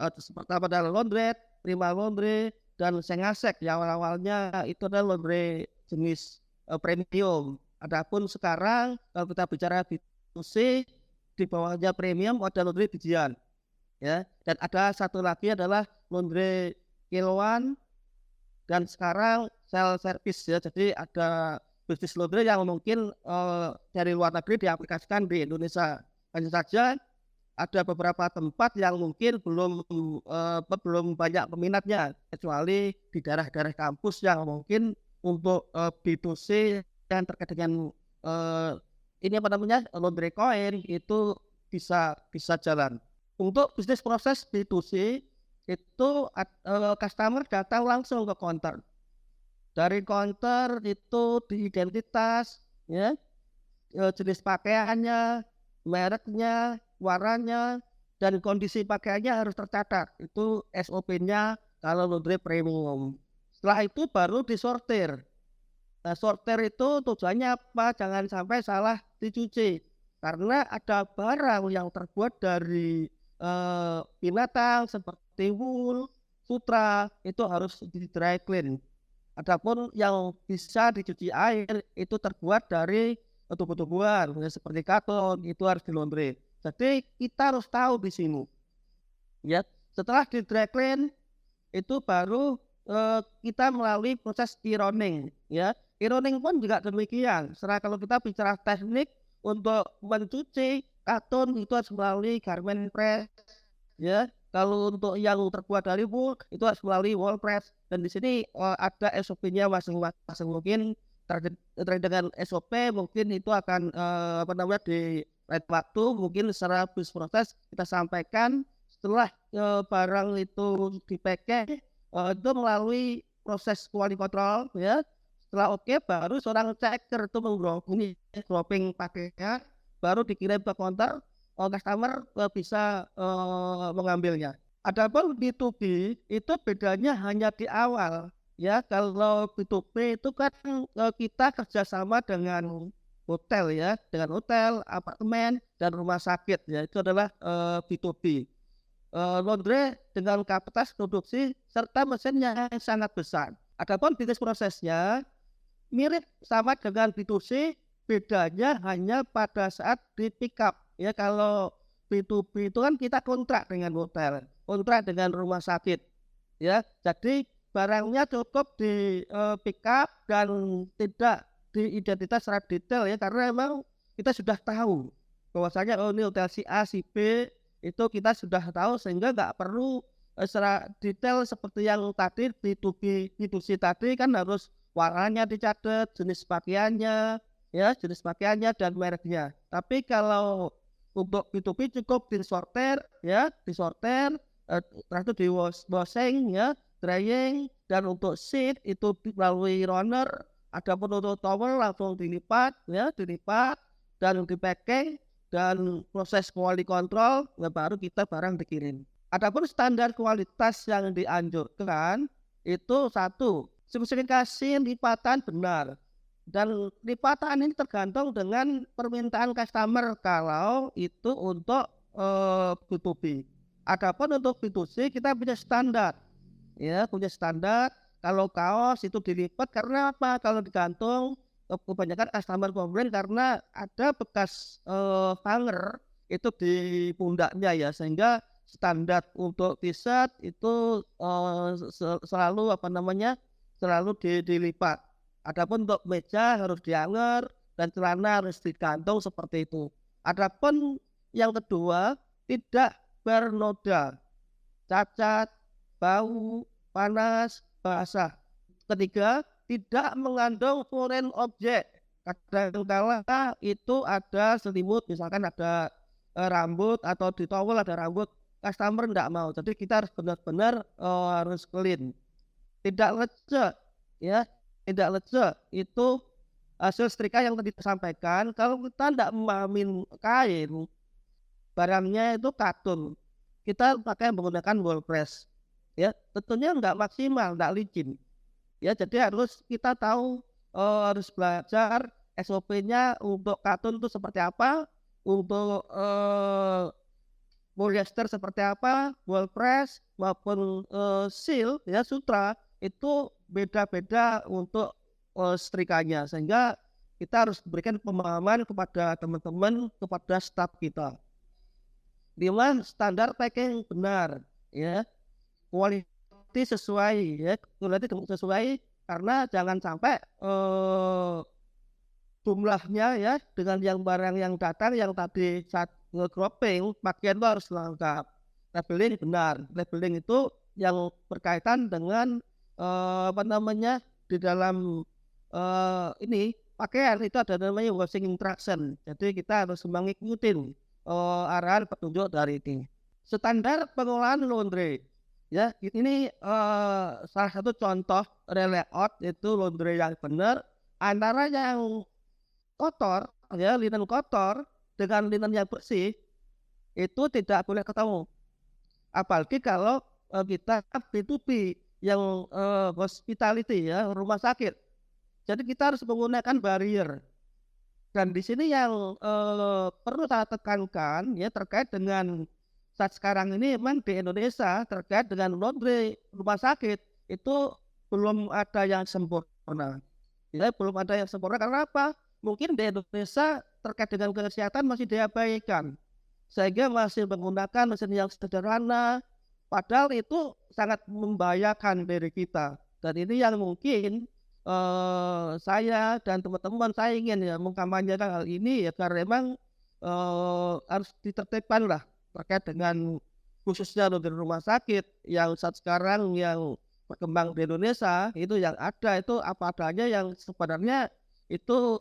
Speaker 7: seperti pada laundry, Prima Laundry, dan Sengasek yang awalnya itu adalah laundry jenis premium. Adapun sekarang kalau kita bicara B2C, di bawahnya premium ada laundry bijian, ya, dan ada satu lagi adalah laundry kiloan, dan sekarang self service, ya. Jadi ada bisnis laundry yang mungkin dari luar negeri diaplikasikan di Indonesia. Hanya saja ada beberapa tempat yang mungkin belum banyak peminatnya, kecuali di daerah-daerah kampus yang mungkin untuk B2C yang terkait dengan ini apa namanya laundry coin itu bisa jalan. Untuk bisnis proses B2C itu customer datang langsung ke counter. Dari counter itu di identitas, ya, jenis pakaiannya, mereknya, warnanya, dan kondisi pakaiannya harus tercatat. Itu SOP-nya kalau laundry premium. Setelah itu baru disortir. Nah, sortir itu tujuannya apa? Jangan sampai salah dicuci. Karena ada barang yang terbuat dari binatang seperti wool, sutra, itu harus di dry clean. Adapun yang bisa dicuci air itu terbuat dari tumbuh-tumbuhan seperti karton, itu harus di laundry. Jadi kita harus tahu di sini. Ya, setelah di dry clean itu baru kita melalui proses ironing. Ya, ironing pun juga demikian. Setelah kalau kita bicara teknik untuk mencuci karton itu harus melalui garment press. Ya, kalau untuk yang terbuat dari wool itu harus melalui wall press. Dan di sini ada SOP-nya masing-masing. Mungkin terkait dengan SOP mungkin itu akan di lain waktu mungkin secara bisnis proses kita sampaikan setelah barang itu di-package itu melalui proses quality control, ya. Setelah oke baru seorang checker itu menggroping pakainya, baru dikirim ke counter, customer bisa mengambilnya. Adapun B2B itu bedanya hanya di awal, ya. Kalau B2B itu kan kita kerjasama dengan hotel, ya, dengan hotel, apartemen, dan rumah sakit, ya. Itu adalah B2B. Laundry dengan kapasitas produksi serta mesinnya yang sangat besar. Adapun bisnis prosesnya mirip sama dengan B2C, bedanya hanya pada saat di pick up, ya. Kalau B2B itu kan kita kontrak dengan hotel, kontrak dengan rumah sakit, ya. Jadi barangnya cukup di pick up dan tidak diidentitas secara detail, ya, karena memang kita sudah tahu bahwasanya ini hotel si A, si B itu kita sudah tahu sehingga nggak perlu secara detail seperti yang tadi B2B, B2C tadi kan harus warnanya dicatat, jenis pakaiannya, ya, jenis pakaiannya dan mereknya. Tapi kalau untuk B2B cukup disorter, ya, disorter, itu di washing, ya, drying, dan untuk sheet itu melalui runner. Adapun untuk towel langsung dilipat, ya, dilipat dan di-packing dan proses quality control, ya, baru kita barang dikirim. Adapun standar kualitas yang dianjurkan itu satu, spesifikasi lipatan benar. Dan lipatan ini tergantung dengan permintaan customer kalau itu untuk B2B. Adapun untuk B2C kita punya standar, ya, punya standar. Kalau kaos itu dilipat karena apa? Kalau digantung kebanyakan customer komplain karena ada bekas hanger itu di pundaknya, ya, sehingga standar untuk t-shirt itu selalu selalu dilipat. Adapun untuk meja harus dihanger dan celana harus digantung seperti itu. Adapun yang kedua tidak bernoda, cacat, bau, panas, basah. Ketiga tidak mengandung foreign object. Kadang-kala itu ada selimut, misalkan ada rambut atau di towel ada rambut, customer tidak mau. Jadi kita harus benar-benar harus clean. Tidak lecek, ya, tidak lecek itu hasil setrika yang tadi disampaikan. Kalau kita tidak memahamin kain, barangnya itu katun, kita pakai menggunakan wall press, ya, tentunya nggak maksimal, nggak licin, ya. Jadi harus kita tahu, harus belajar SOP-nya untuk katun itu seperti apa, untuk polyester seperti apa, wall press maupun seal, ya, sutra itu beda-beda untuk setrikanya, sehingga kita harus berikan pemahaman kepada teman-teman, kepada staf kita. Dengan standar packing benar, ya, kualitas sesuai, ya, kualitas sesuai, karena jangan sampai jumlahnya, ya, dengan yang barang yang datang yang tadi nge-cropping, pakaian itu harus lengkap. Labeling benar. Labeling itu yang berkaitan dengan di dalam ini pakaian itu ada namanya washing instruction. Jadi kita harus mengikuti arahan petunjuk dari ini. Standar pengolahan laundry. Ya, ini salah satu contoh layout itu laundry yang benar antara yang kotor, ya linen kotor dengan linen yang bersih itu tidak boleh ketemu. Apalagi kalau kita B2B yang hospitality ya, rumah sakit. Jadi kita harus menggunakan barrier. Dan di sini yang perlu saya tekankan ya terkait dengan saat sekarang ini memang di Indonesia terkait dengan laundry rumah sakit itu belum ada yang sempurna. Ya, belum ada yang sempurna karena apa? Mungkin di Indonesia terkait dengan kesehatan masih diabaikan. Sehingga masih menggunakan mesin yang sederhana, padahal itu sangat membahayakan diri kita. Dan ini yang mungkin saya dan teman-teman saya ingin ya mengkampanyekan hal ini ya karena memang harus ditertibkan lah terkait dengan khususnya di rumah sakit yang saat sekarang yang berkembang di Indonesia itu yang ada itu apa adanya yang sebenarnya itu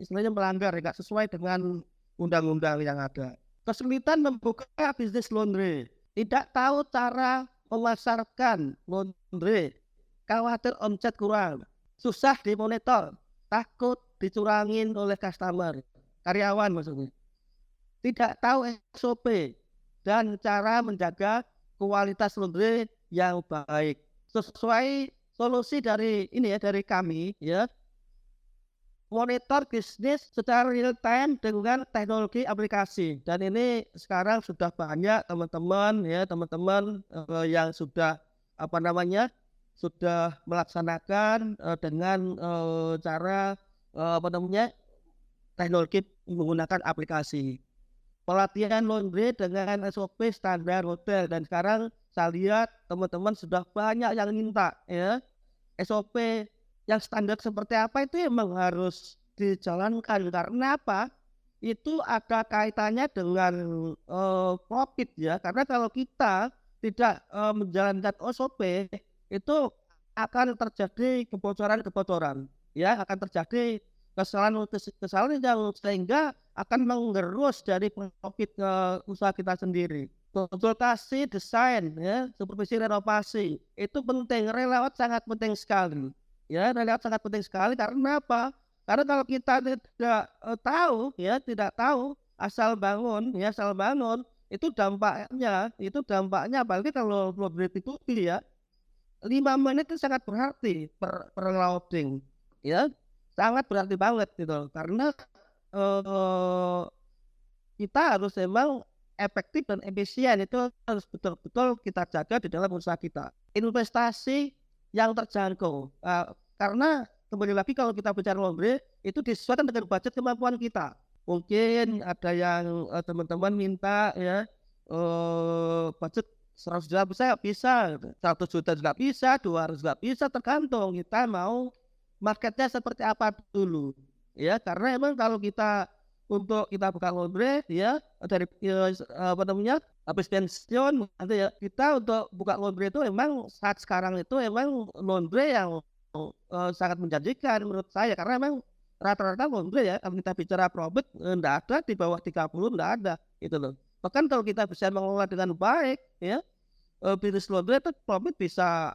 Speaker 7: istilahnya melanggar nggak sesuai dengan undang-undang yang ada. Kesulitan membuka bisnis laundry, tidak tahu cara memasarkan laundry, khawatir omset kurang, susah dimonitor, takut dicurangin oleh customer, karyawan maksudnya. Tidak tahu SOP dan cara menjaga kualitas laundry yang baik. Sesuai solusi dari kami ya. Monitor bisnis secara real time dengan teknologi aplikasi. Dan ini sekarang sudah banyak teman-teman yang sudah sudah melaksanakan dengan cara teknologi menggunakan aplikasi. Pelatihan laundry dengan SOP standar hotel dan sekarang saya lihat teman-teman sudah banyak yang minta ya SOP yang standar seperti apa itu memang harus dijalankan karena apa? Itu ada kaitannya dengan profit ya karena kalau kita tidak menjalankan SOP itu akan terjadi kebocoran ya akan terjadi kesalahan yang sehingga akan mengerus dari profit usaha kita sendiri. Konsultasi desain ya, supervisi renovasi itu penting, relawan sangat penting sekali. Ya, relawan sangat penting sekali karena apa? Karena kalau kita tidak tahu asal bangun itu dampaknya apalagi kalau B2B ya 5 menit itu sangat berarti per loading ya. Sangat berarti banget gitu karena kita harus memang efektif dan efisien itu harus betul-betul kita jaga di dalam usaha kita. Investasi yang terjangkau karena kembali lagi kalau kita bicara laundry itu disesuaikan dengan budget kemampuan kita. Mungkin ada yang teman-teman minta ya budget 100 juta bisa 100 juta juga bisa 200 juga bisa tergantung kita mau marketnya seperti apa dulu ya karena emang kalau kita buka laundry ya dari habis pensiun nanti ya kita untuk buka laundry itu emang saat sekarang itu emang laundry yang sangat menjanjikan menurut saya karena emang rata-rata laundry ya kalau kita bicara profit enggak ada di bawah 30 enggak ada gitu loh bahkan kalau kita bisa mengelola dengan baik ya bisnis laundry itu profit bisa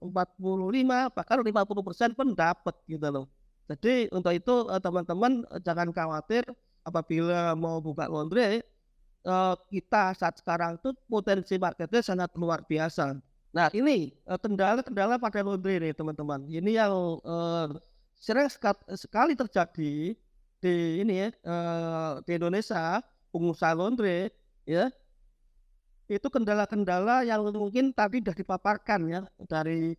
Speaker 7: 45 bahkan 50% pun dapat gitu loh. Jadi untuk itu teman-teman jangan khawatir apabila mau buka laundry kita saat sekarang itu potensi marketnya sangat luar biasa. Nah ini kendala pada laundry nih teman-teman. Ini yang sering sekali terjadi di di Indonesia pengusaha laundry ya. Itu kendala-kendala yang mungkin tadi sudah dipaparkan ya dari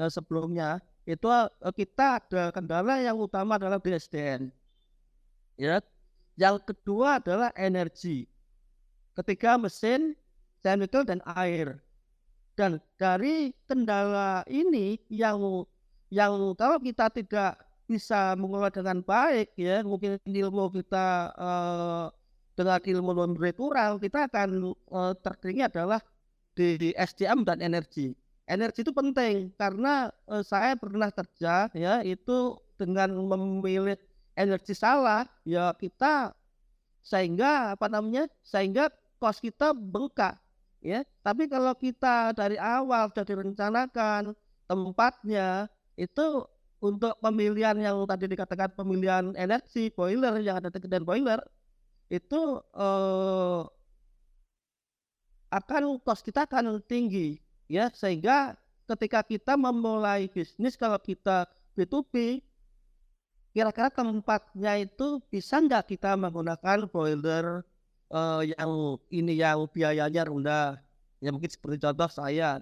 Speaker 7: sebelumnya itu kita ada kendala yang utama adalah di SDM ya yang kedua adalah energi ketiga mesin chemical dan air dan dari kendala ini yang kalau kita tidak bisa mengelola dengan baik ya mungkin ilmu kita dengan ilmu laundry kurang, kita akan terkeringnya adalah di SDM dan energi. Energi itu penting karena saya pernah kerja ya itu dengan memilih energi salah ya kita sehingga sehingga kos kita bengkak ya. Tapi kalau kita dari awal sudah direncanakan tempatnya itu untuk pemilihan yang tadi dikatakan pemilihan energi boiler yang ada di boiler itu akan kos kita akan tinggi ya, sehingga ketika kita memulai bisnis kalau kita B2B kira-kira tempatnya itu bisa nggak kita menggunakan boiler yang biayanya rendah ya, mungkin seperti contoh saya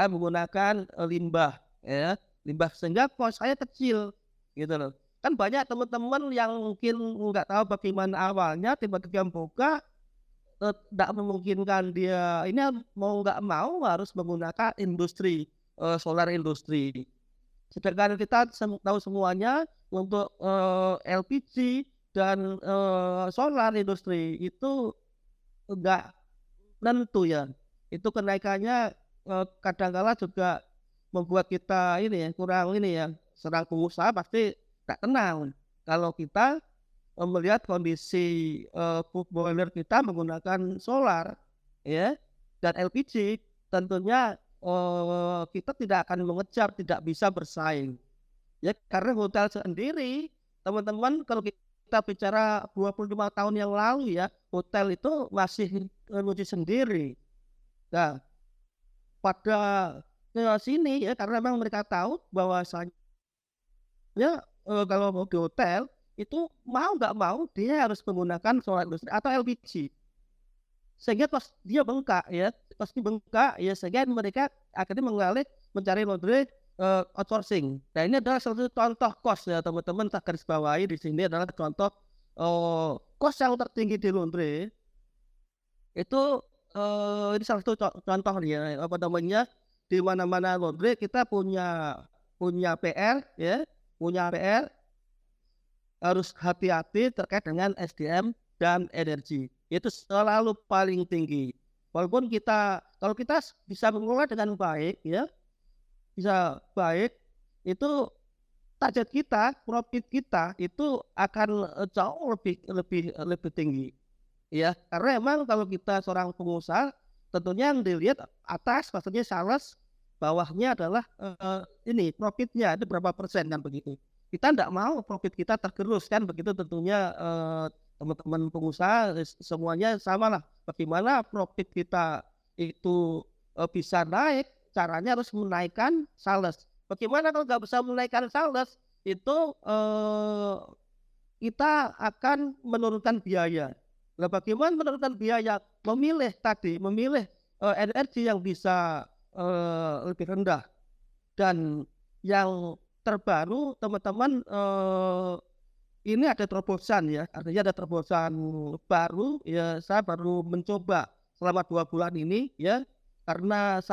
Speaker 7: menggunakan limbah ya, limbah sehingga kos saya kecil gitu loh. Kan banyak teman-teman yang mungkin nggak tahu bagaimana awalnya tiba-tiba buka tidak memungkinkan dia ini mau nggak mau harus menggunakan industri solar industri. Sedangkan kita tahu semuanya untuk LPG dan solar industri itu enggak tentu ya. Itu kenaikannya kadang-kala juga membuat kita ini ya kurang ini ya, serang pengusaha pasti tak tenang kalau kita melihat kondisi boiler kita menggunakan solar ya dan LPG, tentunya kita tidak akan mengejar, tidak bisa bersaing ya, karena hotel sendiri teman-teman kalau kita bicara 25 tahun yang lalu ya, hotel itu masih nyuci sendiri. Nah pada sini ya karena memang mereka tahu bahwasanya kalau mau di hotel itu mau nggak mau dia harus menggunakan solar industri atau LPG, sehingga pas dia bengkak ya, pasti bengkak ya, sehingga mereka akhirnya mengalih mencari laundry outsourcing. Nah ini adalah salah satu contoh cost ya teman-teman, tak garis bawahi di sini adalah contoh cost yang tertinggi di laundry itu ini salah satu contoh ya, apa namanya, di mana-mana laundry kita punya PR ya, punya PR harus hati-hati terkait dengan SDM dan energi. Itu selalu paling tinggi. Walaupun kalau kita bisa mengelola dengan baik ya, bisa baik, itu target kita, profit kita itu akan jauh lebih tinggi. Ya, karena emang kalau kita seorang pengusaha tentunya yang dilihat atas maksudnya sales, bawahnya adalah ini profitnya itu berapa persen kan begitu. Kita tidak mau profit kita tergerus kan begitu, tentunya teman-teman pengusaha semuanya sama lah. Bagaimana profit kita itu bisa naik, caranya harus menaikkan sales. Bagaimana kalau nggak bisa menaikkan sales, itu kita akan menurunkan biaya. Nah, bagaimana menurunkan biaya? Memilih energi yang bisa lebih rendah. Dan yang terbaru teman-teman ini ada terobosan ya, artinya ada terobosan baru ya, saya baru mencoba selama 2 bulan ini ya, karena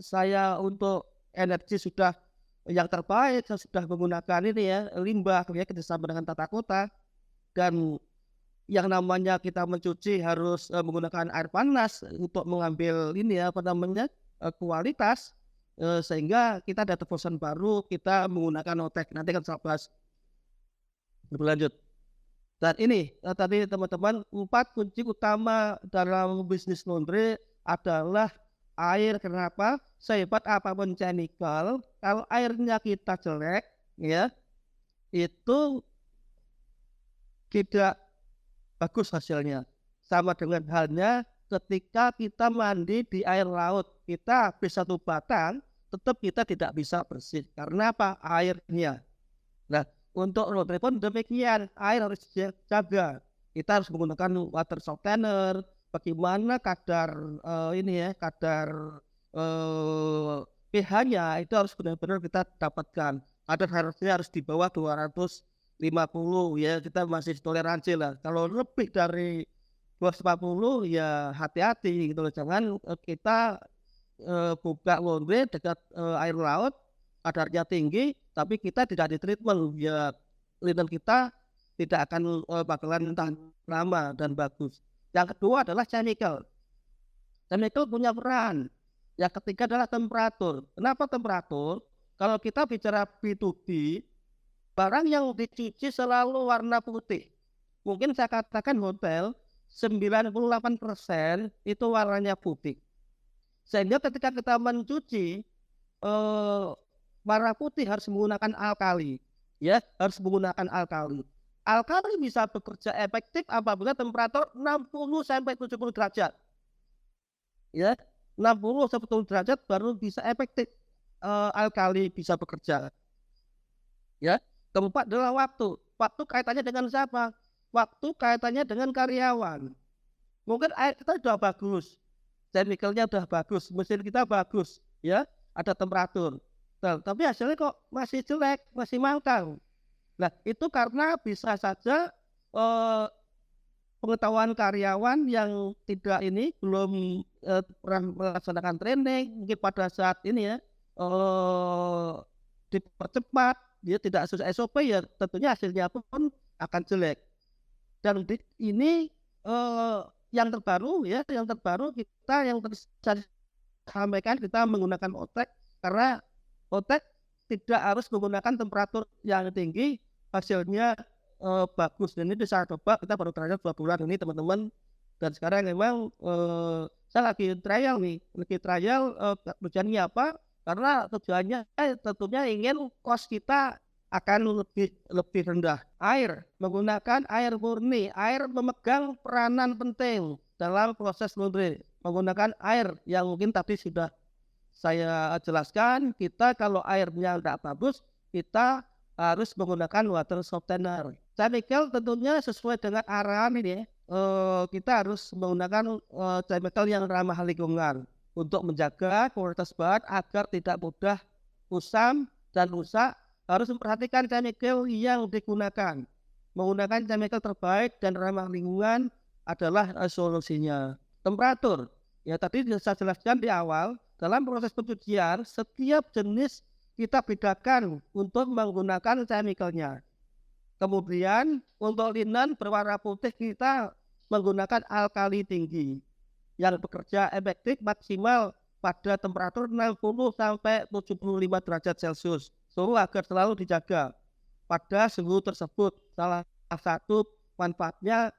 Speaker 7: saya untuk energi sudah yang terbaik, saya sudah menggunakan ini ya limbah ya kerjasama dengan tata kota, dan yang namanya kita mencuci harus menggunakan air panas untuk mengambil ini ya apa namanya kualitas. Sehingga kita ada terobosan baru, kita menggunakan OTEK. Nanti kan saya bahas lebih lanjut. Dan ini tadi teman-teman 4 kunci utama dalam bisnis laundry adalah air. Kenapa? Sehebat apapun chemical, kalau airnya kita jelek ya, itu tidak bagus hasilnya. Sama dengan halnya ketika kita mandi di air laut, kita habis 1 batang tetap kita tidak bisa bersih. Karena apa? Airnya. Nah, untuk laundry pun demikian, air harus dijaga. Kita harus menggunakan water softener. Bagaimana kadar pH-nya itu harus benar-benar kita dapatkan. Harusnya harus di bawah 250 ya, kita masih toleransi lah. Kalau lebih dari 250 ya hati-hati gitu loh. Jangan kita buka laundry dekat air laut, kadarnya tinggi, tapi kita tidak di treatment ya, linen kita tidak akan bakalan tahan lama dan bagus. Yang kedua adalah chemical. Chemical punya peran. Yang ketiga adalah temperatur. Kenapa temperatur? Kalau kita bicara B2B, barang yang dicuci selalu warna putih. Mungkin saya katakan hotel 98% itu warnanya putih. Sehingga ketika kita mencuci warna putih harus menggunakan alkali, ya, harus menggunakan alkali. Alkali bisa bekerja efektif apabila temperatur 60 sampai 70 derajat. Ya, 60 sampai 70 derajat baru bisa efektif alkali bisa bekerja. Ya, keempat adalah waktu. Waktu kaitannya dengan siapa? Waktu kaitannya dengan karyawan. Mungkin air kita sudah bagus, chemicalnya sudah bagus, mesin kita bagus, ya, ada temperatur. Nah, tapi hasilnya kok masih jelek, masih mangkal. Nah, itu karena bisa saja pengetahuan karyawan yang tidak ini belum pernah melaksanakan training, mungkin pada saat ini ya dipercepat, dia tidak sesuai SOP, ya tentunya hasilnya pun akan jelek. Dan ini yang terbaru ya, yang terbaru kita yang saya sampaikan, kita menggunakan OTEC karena OTEC tidak harus menggunakan temperatur yang tinggi, hasilnya bagus. Dan ini saya coba, kita baru trial 2 bulan ini teman-teman, dan sekarang memang saya lagi trial nih, tujuannya apa? Karena tujuannya tentunya ingin cost kita akan lebih rendah. Air, menggunakan air murni. Air memegang peranan penting dalam proses laundry. Menggunakan air yang mungkin tadi sudah saya jelaskan. Kita kalau airnya tidak bagus, kita harus menggunakan water softener. Chemical tentunya sesuai dengan arahan ini. Kita harus menggunakan chemical yang ramah lingkungan untuk menjaga kualitas bahan agar tidak mudah kusam dan rusak. Harus memperhatikan chemical yang digunakan. Menggunakan chemical terbaik dan ramah lingkungan adalah solusinya. Temperatur, ya tadi saya jelaskan di awal, dalam proses pencucian setiap jenis kita bedakan untuk menggunakan chemicalnya. Kemudian untuk linen berwarna putih kita menggunakan alkali tinggi yang bekerja efektif maksimal pada temperatur 60 sampai 75 derajat Celcius. Suhu agar selalu dijaga pada suhu tersebut. Salah satu manfaatnya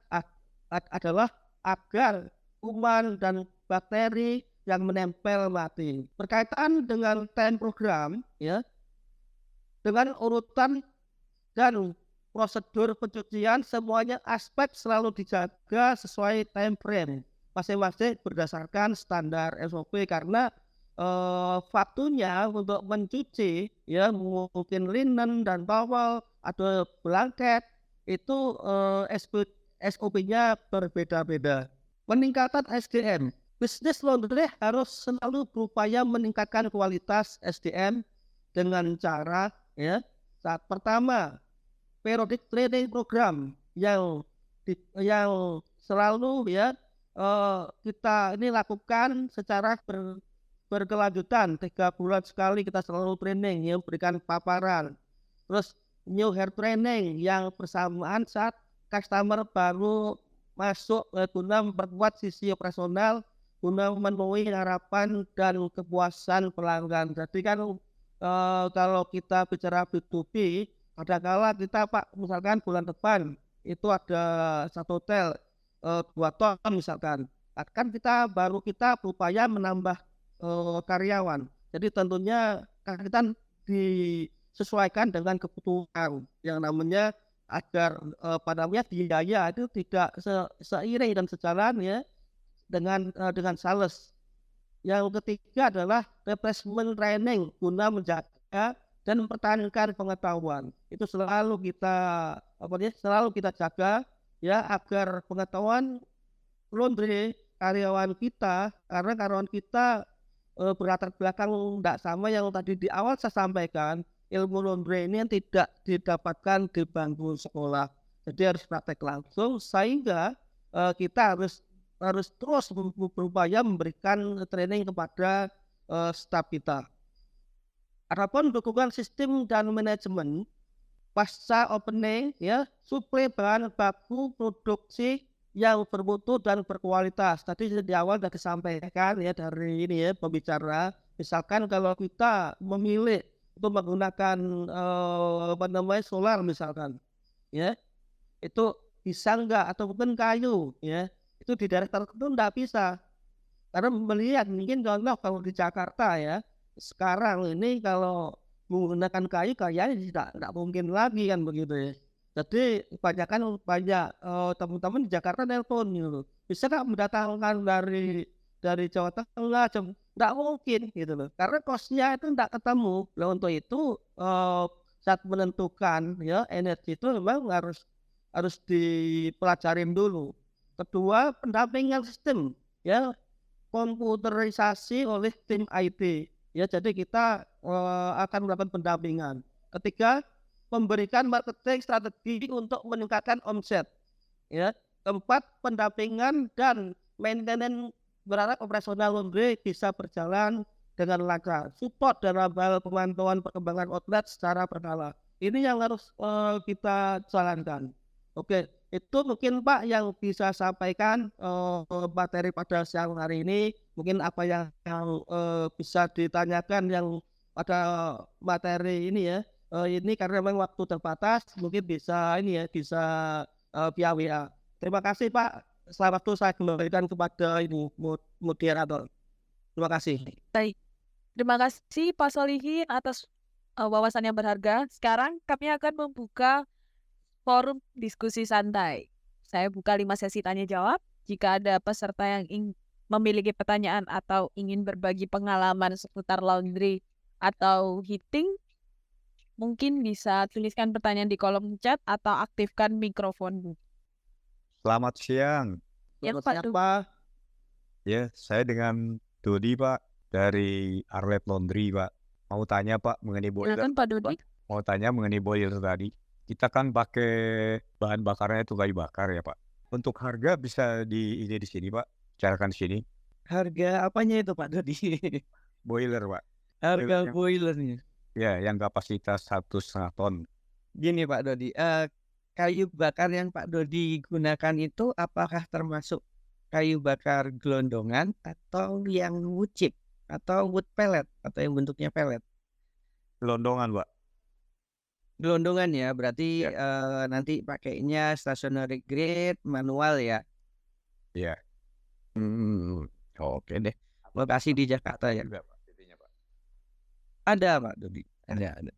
Speaker 7: adalah agar kuman dan bakteri yang menempel mati. Berkaitan dengan time program, ya, dengan urutan dan prosedur pencucian, semuanya aspek selalu dijaga sesuai time frame, masing-masing berdasarkan standar SOP, karena waktunya untuk mencuci ya mungkin linen dan towel atau blanket itu SOP-nya berbeda-beda. Peningkatan SDM, bisnis laundry harus selalu berupaya meningkatkan kualitas SDM dengan cara ya, saat pertama periodic training program yang selalu ya kita ini lakukan secara berkelanjutan. 3 bulan sekali kita selalu training, yang berikan paparan. Terus new hair training yang bersamaan saat customer baru masuk guna memperkuat sisi operasional, guna memenuhi harapan dan kepuasan pelanggan. Jadi kan kalau kita bicara B2B, kadang-kala kita Pak, misalkan bulan depan itu ada satu hotel 2 ton misalkan, kan kita berupaya menambah karyawan. Jadi tentunya kita disesuaikan dengan kebutuhan, yang namanya agar biaya itu tidak seiring dan sejalan ya dengan sales. Yang ketiga adalah replacement training guna menjaga dan mempertahankan pengetahuan. Itu selalu kita jaga ya, agar pengetahuan laundry karyawan kita, karena karyawan kita berlatar belakang tidak sama yang tadi di awal saya sampaikan. Ilmu laundry ini yang tidak didapatkan di bangku sekolah, jadi harus praktek langsung, sehingga kita harus terus berupaya memberikan training kepada staf kita. Adapun dukungan sistem dan manajemen, pasca opening ya, suplai bahan baku produksi yang bermutu dan berkualitas. Tadi di awal sudah disampaikan ya dari ini ya pembicara, misalkan kalau kita memilih untuk menggunakan apa namanya solar misalkan ya, itu bisa enggak, atau mungkin kayu ya, itu di daerah tertentu enggak bisa. Karena melihat mungkin contoh kalau di Jakarta ya, sekarang ini kalau menggunakan kayu kayaknya tidak mungkin lagi kan begitu ya. Jadi banyak teman-teman di Jakarta nelpon gitu loh. Bisa nggak mendatangkan dari Jawa Tengah? Nggak mungkin gitu loh. Karena cost-nya itu nggak ketemu. Nah, untuk itu saat menentukan ya energi itu memang harus dipelajarin dulu. Kedua, pendampingan sistem ya, komputerisasi oleh tim IT ya, jadi kita akan melakukan pendampingan. Ketiga, memberikan marketing strategi untuk meningkatkan omset ya. Keempat, pendampingan dan maintenance, berharap operasional laundry bisa berjalan dengan lancar. Support dalam hal pemantauan perkembangan outlet secara berkala, ini yang harus kita jalankan. Oke, itu mungkin Pak yang bisa sampaikan materi pada siang hari ini. Mungkin apa yang bisa ditanyakan yang pada materi ini ya. Ini karena memang waktu terbatas, mungkin bisa ini ya, bisa via WA. Terima kasih Pak. Selamat waktu saya kembalikan kepada ini moderator. Terima kasih.
Speaker 5: Baik. Terima kasih Pak Solihin atas wawasan yang berharga. Sekarang kami akan membuka forum diskusi santai. Saya buka 5 sesi tanya jawab. Jika ada peserta yang memiliki pertanyaan atau ingin berbagi pengalaman seputar laundry atau heating, mungkin bisa tuliskan pertanyaan di kolom chat atau aktifkan mikrofon.
Speaker 8: Selamat siang.
Speaker 5: Yang
Speaker 7: Selamat siang, Pak.
Speaker 8: Ya, saya dengan Dodi Pak dari Arlet Laundry Pak. Mau tanya Pak mengenai boiler.
Speaker 5: Silakan Pak Dodi.
Speaker 8: Mau tanya mengenai boiler tadi. Kita kan pakai bahan bakarnya itu kayu bakar ya Pak. Untuk harga bisa di sini Pak. Bicarakan di sini.
Speaker 6: Harga apanya itu Pak Dodi?
Speaker 8: Boiler Pak.
Speaker 6: Harga
Speaker 8: Boiler
Speaker 6: boilernya.
Speaker 8: Ya, yang kapasitas 1,5 ton.
Speaker 6: Gini Pak Dodi, kayu bakar yang Pak Dodi gunakan itu apakah termasuk kayu bakar gelondongan atau yang wood chip atau wood pellet atau yang bentuknya pellet?
Speaker 8: Gelondongan Pak.
Speaker 6: Gelondongan ya, berarti nanti pakainya stationary grade manual ya.
Speaker 8: Iya.
Speaker 6: Oke deh. Lokasi di Jakarta ya.
Speaker 8: Juga Pak, titiknya, Pak.
Speaker 6: Ada Pak Dodi, ada.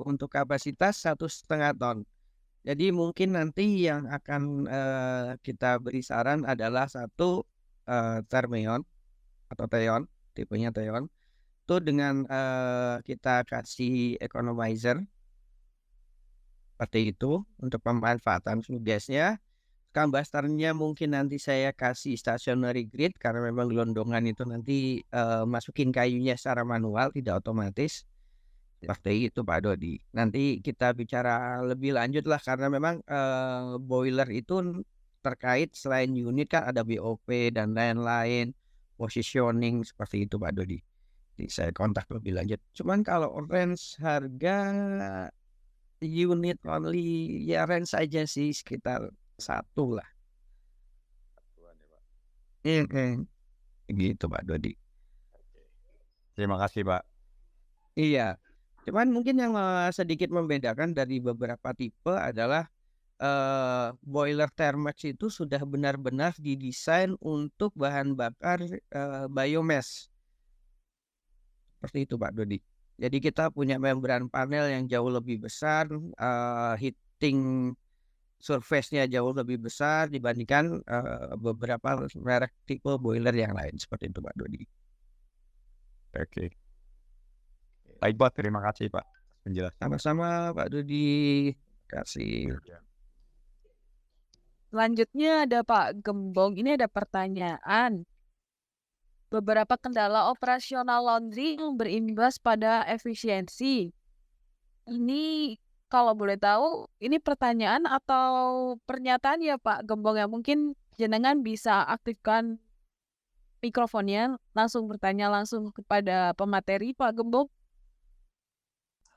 Speaker 6: Untuk kapasitas 1,5 ton. Jadi mungkin nanti yang akan kita beri saran adalah satu Thermeon atau Theon, tipenya Theon. Itu dengan kita kasih economizer seperti itu untuk pemanfaatan flue gasnya. Combustornya mungkin nanti saya kasih stationary grade karena memang gelondongan itu nanti masukin kayunya secara manual, tidak otomatis. Seperti itu Pak Dodi. Nanti kita bicara lebih lanjut lah karena memang boiler itu terkait selain unit kan ada BOP dan lain-lain, positioning seperti itu Pak Dodi. Jadi saya kontak lebih lanjut. Cuman kalau range harga unit only ya range aja sih sekitar 1 lah. Gitu Pak Dodi.
Speaker 8: Terima kasih Pak.
Speaker 6: Iya. Cuman mungkin yang sedikit membedakan dari beberapa tipe adalah boiler Thermax itu sudah benar-benar didesain untuk bahan bakar biomass. Seperti itu Pak Dodi. Jadi kita punya membran panel yang jauh lebih besar, heating surface-nya jauh lebih besar dibandingkan beberapa merek tipe boiler yang lain. Seperti itu Pak Dodi.
Speaker 8: Oke. Baik Pak, terima kasih Pak penjelasan.
Speaker 6: Sama-sama Pak Dodi. Terima kasih.
Speaker 5: Selanjutnya ada Pak Gembong. Ini ada pertanyaan. Beberapa kendala operasional laundry yang berimbas pada efisiensi. Ini kalau boleh tahu, ini pertanyaan atau pernyataan ya Pak Gembong ya? Mungkin jenengan bisa aktifkan mikrofonnya, langsung bertanya langsung kepada pemateri Pak Gembong.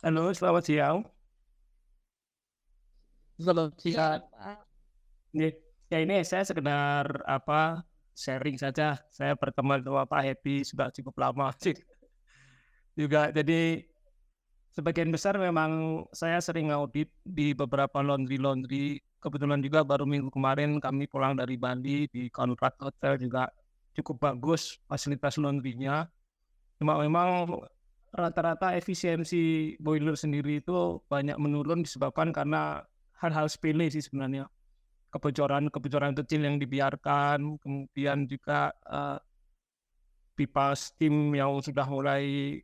Speaker 9: Halo, selamat siang.
Speaker 7: Selamat siang.
Speaker 5: Pak.
Speaker 9: Ya ini saya sekedar sharing saja. Saya berteman sama Pak Happy sudah cukup lama sih. Juga jadi sebagian besar memang saya sering audit di beberapa laundry. Kebetulan juga baru minggu kemarin kami pulang dari Bali di Conrad Hotel juga cukup bagus fasilitas laundrynya. Cuma memang rata-rata efisiensi boiler sendiri itu banyak menurun disebabkan karena hal-hal sepele sih sebenarnya. Kebocoran kecil yang dibiarkan, kemudian juga pipa steam yang sudah mulai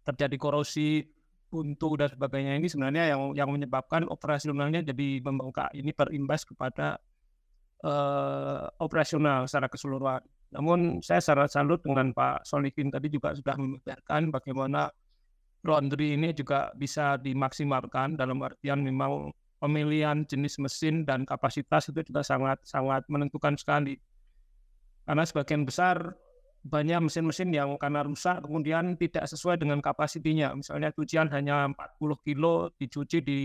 Speaker 9: terjadi korosi, buntu dan sebagainya. Ini sebenarnya yang menyebabkan operasionalnya jadi membengkak. Ini berimbas kepada operasional secara keseluruhan. Namun saya sangat salut dengan Pak Solikin tadi juga sudah memikirkan bagaimana laundry ini juga bisa dimaksimalkan dalam artian memang pemilihan jenis mesin dan kapasitas itu juga sangat menentukan sekali. Karena sebagian besar banyak mesin-mesin yang karena rusak kemudian tidak sesuai dengan kapasitinya. Misalnya cucian hanya 40 kilo dicuci di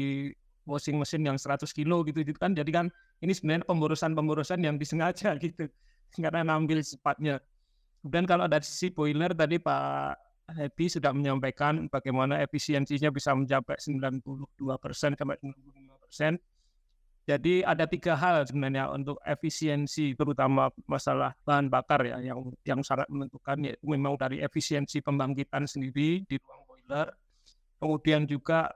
Speaker 9: washing mesin yang 100 kilo gitu kan. Jadi kan ini sebenarnya pemborosan yang disengaja gitu. Karena ngambil cepatnya. Kemudian kalau dari sisi boiler tadi Pak Happy sudah menyampaikan bagaimana efisiensinya bisa mencapai 92% sampai 95%. Jadi ada 3 hal sebenarnya untuk efisiensi, terutama masalah bahan bakar ya, yang sangat menentukan, yaitu memang dari efisiensi pembangkitan sendiri di ruang boiler, kemudian juga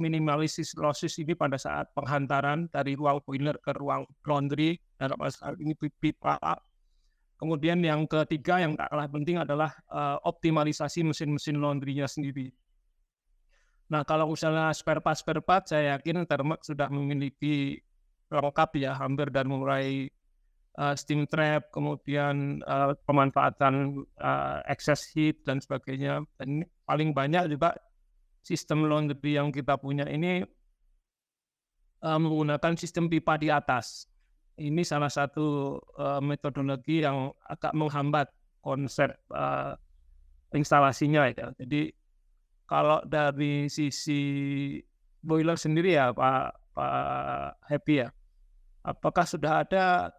Speaker 9: minimalisasi losses ini pada saat penghantaran dari ruang boiler ke ruang laundry, dalam masalah ini pipa. Kemudian yang ketiga yang tak kalah penting adalah optimalisasi mesin-mesin laundry-nya sendiri. Nah, kalau misalnya spare part, saya yakin Thermax sudah memiliki lengkap ya, hampir dari mulai steam trap, kemudian pemanfaatan excess heat dan sebagainya. Dan paling banyak juga sistem laundry yang kita punya ini menggunakan sistem pipa di atas. Ini salah satu metodologi yang agak menghambat konsep instalasinya ya. Jadi kalau dari sisi boiler sendiri ya Pak Happy ya, apakah sudah ada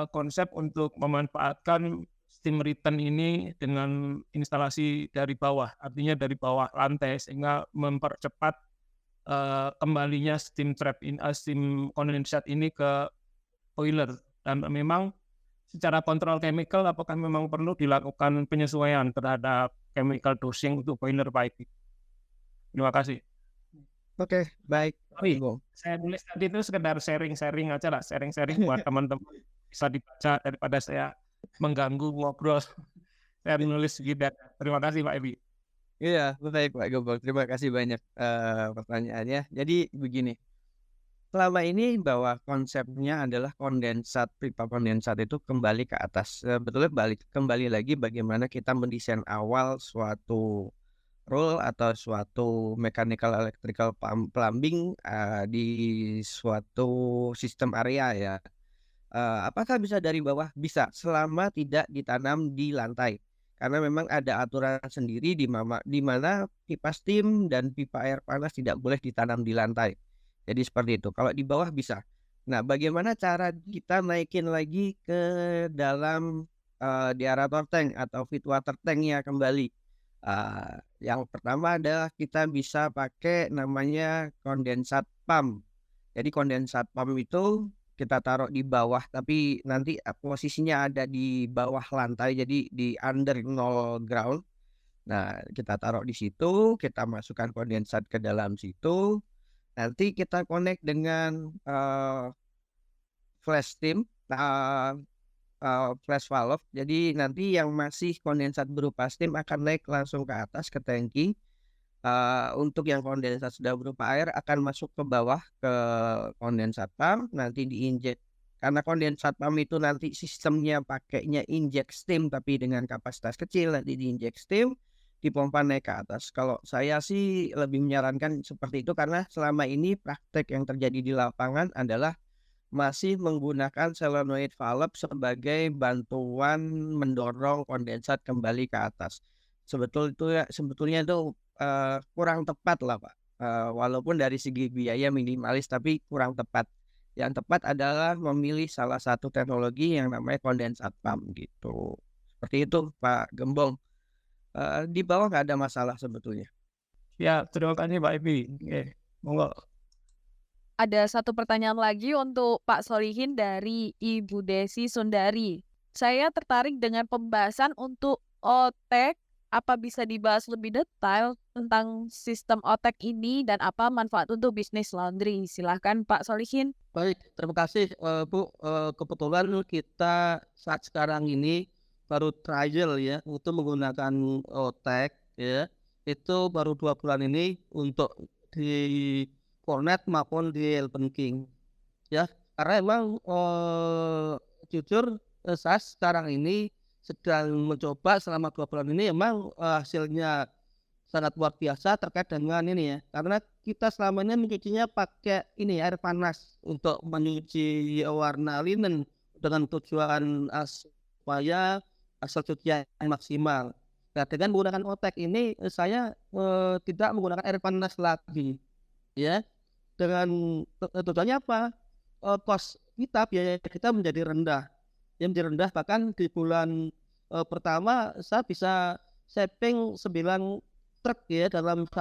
Speaker 9: konsep untuk memanfaatkan steam return ini dengan instalasi dari bawah, artinya dari bawah lantai sehingga mempercepat kembalinya steam condensate ini ke boiler, dan memang secara kontrol chemical apakah memang perlu dilakukan penyesuaian terhadap chemical dosing untuk boiler Pak Happy? Terima kasih.
Speaker 6: Oke, baik.
Speaker 9: Saya nulis tadi itu sekedar sharing aja lah, sharing buat teman-teman bisa dibaca daripada saya mengganggu ngobrol. Saya nulis gitu. Terima kasih Pak Happy.
Speaker 6: Iya, baik Pak Gembong. Terima kasih banyak pertanyaannya. Jadi begini, selama ini bahwa konsepnya adalah pipa kondensat itu kembali ke atas. Sebetulnya kembali lagi bagaimana kita mendesain awal suatu rule atau suatu mechanical electrical plumbing di suatu sistem area ya. Apakah bisa dari bawah? Bisa, selama tidak ditanam di lantai. Karena memang ada aturan sendiri di mana pipa steam dan pipa air panas tidak boleh ditanam di lantai. Jadi seperti itu. Kalau di bawah bisa. Nah, bagaimana cara kita naikin lagi ke dalam aerator tank atau feed water tanknya kembali? Yang pertama adalah kita bisa pakai namanya condensate pump. Jadi condensate pump itu kita taruh di bawah, tapi nanti posisinya ada di bawah lantai, jadi di under nol ground. Nah, kita taruh di situ, kita masukkan kondensat ke dalam situ. Nanti kita connect dengan flash steam, flash valve. Jadi nanti yang masih kondensat berupa steam akan naik langsung ke atas ke tangki. Untuk yang kondensat sudah berupa air akan masuk ke bawah ke kondensat pump, nanti diinjek. Karena kondensat pump itu nanti sistemnya pakainya inject steam tapi dengan kapasitas kecil, nanti diinjek steam, dipompa naik ke atas. Kalau saya sih lebih menyarankan seperti itu karena selama ini praktek yang terjadi di lapangan adalah masih menggunakan solenoid valve sebagai bantuan mendorong kondensat kembali ke atas. Sebetulnya itu kurang tepat lah Pak. walaupun dari segi biaya minimalis tapi kurang tepat. Yang tepat adalah memilih salah satu teknologi yang namanya kondensat pump gitu. Seperti itu Pak Gembong. Di bawah nggak ada masalah sebetulnya.
Speaker 9: Ya, terima kasih Pak Ebi. Oke, monggo.
Speaker 5: Ada satu pertanyaan lagi untuk Pak Solihin dari Ibu Desi Sundari. Saya tertarik dengan pembahasan untuk OTEK. Apa bisa dibahas lebih detail tentang sistem OTEK ini dan apa manfaat untuk bisnis laundry? Silahkan Pak Solihin.
Speaker 7: Baik, terima kasih Bu. Kebetulan kita saat sekarang ini baru trial ya untuk menggunakan OTEK ya. Itu baru 2 bulan ini untuk di Cornet maupun di Elven King ya. Karena emang jujur saya sekarang ini sedang mencoba selama 2 bulan ini emang hasilnya sangat luar biasa terkait dengan ini ya. Karena kita selama ini mencucinya pakai ini air panas untuk mencuci warna linen dengan tujuan supaya hasil cucian maksimal. Nah, dengan menggunakan OTEK ini saya tidak menggunakan air panas lagi ya. Dengan tujuannya apa? Kos kita, biaya kita menjadi rendah. Yang menjadi rendah bahkan di bulan pertama saya bisa saving 9 truk ya dalam 1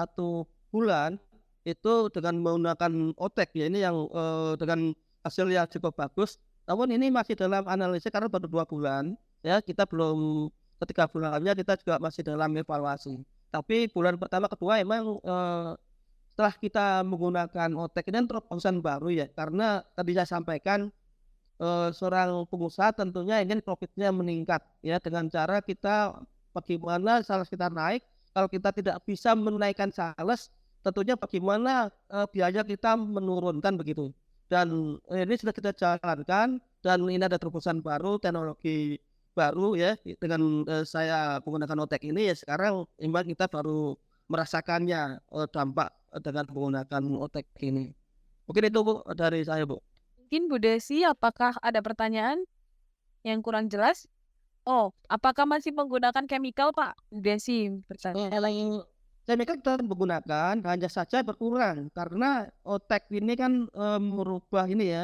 Speaker 7: bulan itu dengan menggunakan OTEK ya. Ini yang dengan hasil yang cukup bagus. Namun ini masih dalam analisis karena baru 2 bulan ya, kita belum ketika bulannya kita juga masih dalam evaluasi. Tapi bulan pertama kedua emang setelah kita menggunakan OTEK ini terobosan baru ya, karena tadi saya sampaikan seorang pengusaha tentunya ingin profitnya meningkat ya, dengan cara kita bagaimana sales kita naik. Kalau kita tidak bisa menaikkan sales, tentunya bagaimana biaya kita menurunkan begitu. Dan ini sudah kita jalankan dan ini ada terobosan baru, teknologi baru ya, dengan saya menggunakan OTEK ini ya. Sekarang memang kita baru merasakannya dampak dengan menggunakan OTEK ini. Mungkin itu Bu dari saya Bu.
Speaker 5: Mungkin Bu Desi, apakah ada pertanyaan yang kurang jelas? Oh, apakah masih menggunakan chemical Pak? Bu Desi bertanya.
Speaker 7: Chemical tetap menggunakan, hanya saja berkurang karena OTEK ini kan merubah ini ya,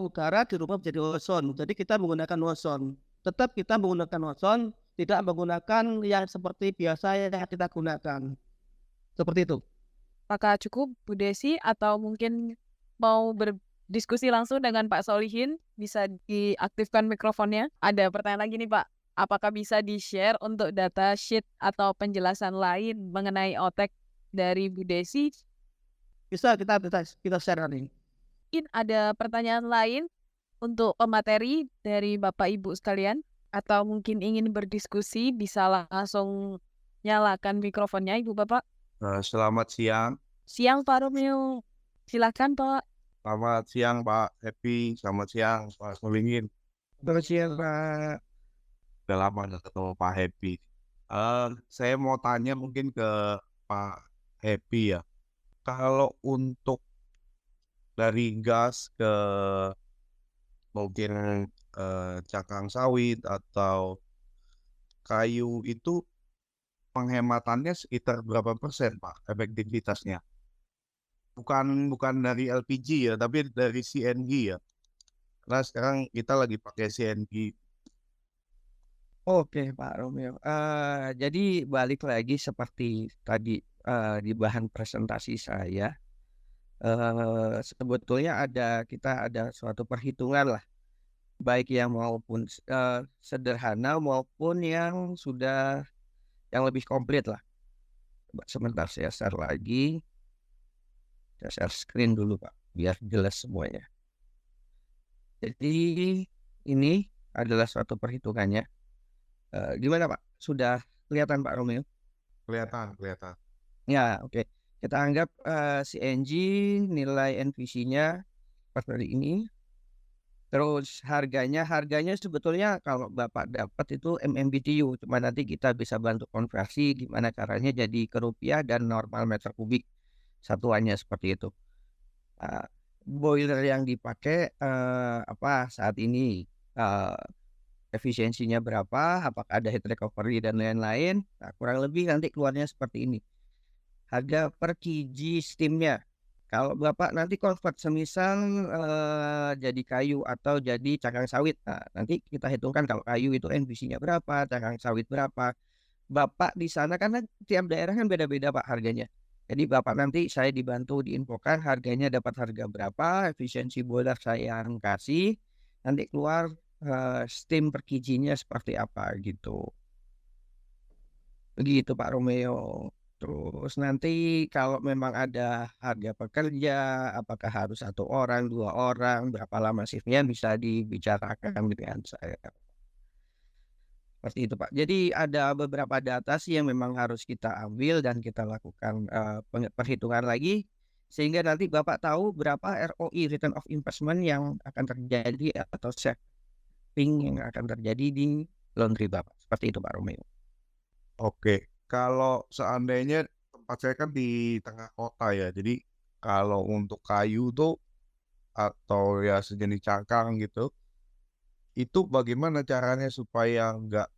Speaker 7: udara dirubah menjadi ozon. Jadi kita menggunakan ozon. Tetap kita menggunakan ozon, tidak menggunakan yang seperti biasa yang kita gunakan. Seperti itu.
Speaker 5: Apakah cukup Bu Desi atau mungkin mau berdiskusi langsung dengan Pak Solihin? Bisa diaktifkan mikrofonnya. Ada pertanyaan lagi nih Pak. Apakah bisa di-share untuk data sheet atau penjelasan lain mengenai OTEK dari Bu Desi?
Speaker 7: Bisa kita share ini.
Speaker 5: Mungkin ada pertanyaan lain untuk pemateri dari Bapak Ibu sekalian, atau mungkin ingin berdiskusi bisa langsung nyalakan mikrofonnya Ibu Bapak.
Speaker 10: Selamat siang.
Speaker 5: Siang Pak Romeo. Silakan Pak.
Speaker 10: Selamat siang Pak Happy. Selamat siang Pak Solihin.
Speaker 6: Selamat siang Pak.
Speaker 10: Udah lama nggak ketemu Pak Happy. Saya mau tanya mungkin ke Pak Happy ya. Kalau untuk dari gas ke mungkin cangkang sawit atau kayu itu penghematannya sekitar berapa persen Pak efektivitasnya? Bukan dari LPG ya, tapi dari CNG ya. Karena sekarang kita lagi pakai CNG.
Speaker 6: Oke Pak Romeo. Jadi balik lagi seperti tadi di bahan presentasi saya, sebetulnya kita ada suatu perhitungan lah, baik yang maupun sederhana maupun yang sudah yang lebih komplit lah. Sebentar saya share lagi. Saya share screen dulu Pak, biar jelas semuanya. Jadi ini adalah suatu perhitungannya. Gimana Pak? Sudah kelihatan Pak Romeo?
Speaker 10: Kelihatan.
Speaker 6: Ya, oke. Kita anggap CNG nilai NVC-nya seperti ini. Terus harganya sebetulnya kalau Bapak dapat itu MMBTU, cuma nanti kita bisa bantu konversi gimana caranya jadi ke rupiah dan normal meter kubik satuannya seperti itu. Boiler yang dipakai saat ini, efisiensinya berapa, apakah ada heat recovery dan lain-lain. Nah, kurang lebih nanti keluarnya seperti ini. harga per kg steamnya. Kalau Bapak nanti convert semisal jadi kayu atau jadi cakang sawit, nah, nanti kita hitungkan kalau kayu itu NBC-nya berapa, cakang sawit berapa. Bapak di sana karena tiap daerah kan beda-beda Pak harganya. Jadi Bapak nanti saya dibantu diinfokan harganya dapat harga berapa, efisiensi boiler saya yang kasih, nanti keluar steam per kg-nya seperti apa gitu. Begitu Pak Romeo. Terus nanti kalau memang ada harga pekerja, apakah harus 1 orang, 2 orang, berapa lama shiftnya bisa dibicarakan dengan saya. Seperti itu Pak. Jadi ada beberapa data sih yang memang harus kita ambil dan kita lakukan perhitungan lagi. Sehingga nanti Bapak tahu berapa ROI, Return of Investment yang akan terjadi atau saving yang akan terjadi di laundry Bapak. Seperti itu Pak Romeo.
Speaker 10: Oke, kalau seandainya tempat saya kan di tengah kota ya, jadi kalau untuk kayu tuh atau ya sejenis cangkang gitu, itu bagaimana caranya supaya nggak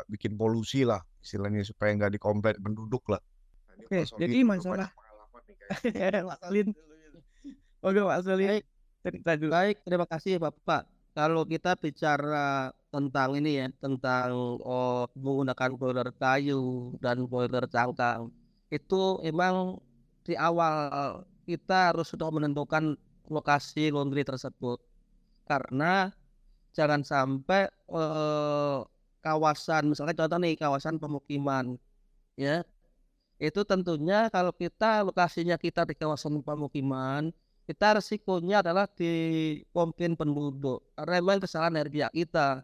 Speaker 10: bikin polusi lah, istilahnya supaya nggak dikomplain penduduk lah. Nah, ini
Speaker 6: Oke,
Speaker 10: Pak Soli
Speaker 6: jadi
Speaker 10: udah
Speaker 6: masalah
Speaker 10: banyak pengalaman nih kayaknya.
Speaker 6: Pak Solin. Oke Pak Solin,
Speaker 7: Baik,
Speaker 6: cerita dulu.
Speaker 7: baik, terima kasih Bapak. Kalau kita bicara tentang ini ya, tentang menggunakan boiler kayu dan boiler cangkang, itu emang di awal kita harus sudah menentukan lokasi laundry tersebut. Karena jangan sampai kawasan, misalnya contoh nih kawasan pemukiman, ya, itu tentunya kalau kita lokasinya kita di kawasan pemukiman, kita resikonya adalah di komplain penduduk karena memang kesalahan dari pihak kita.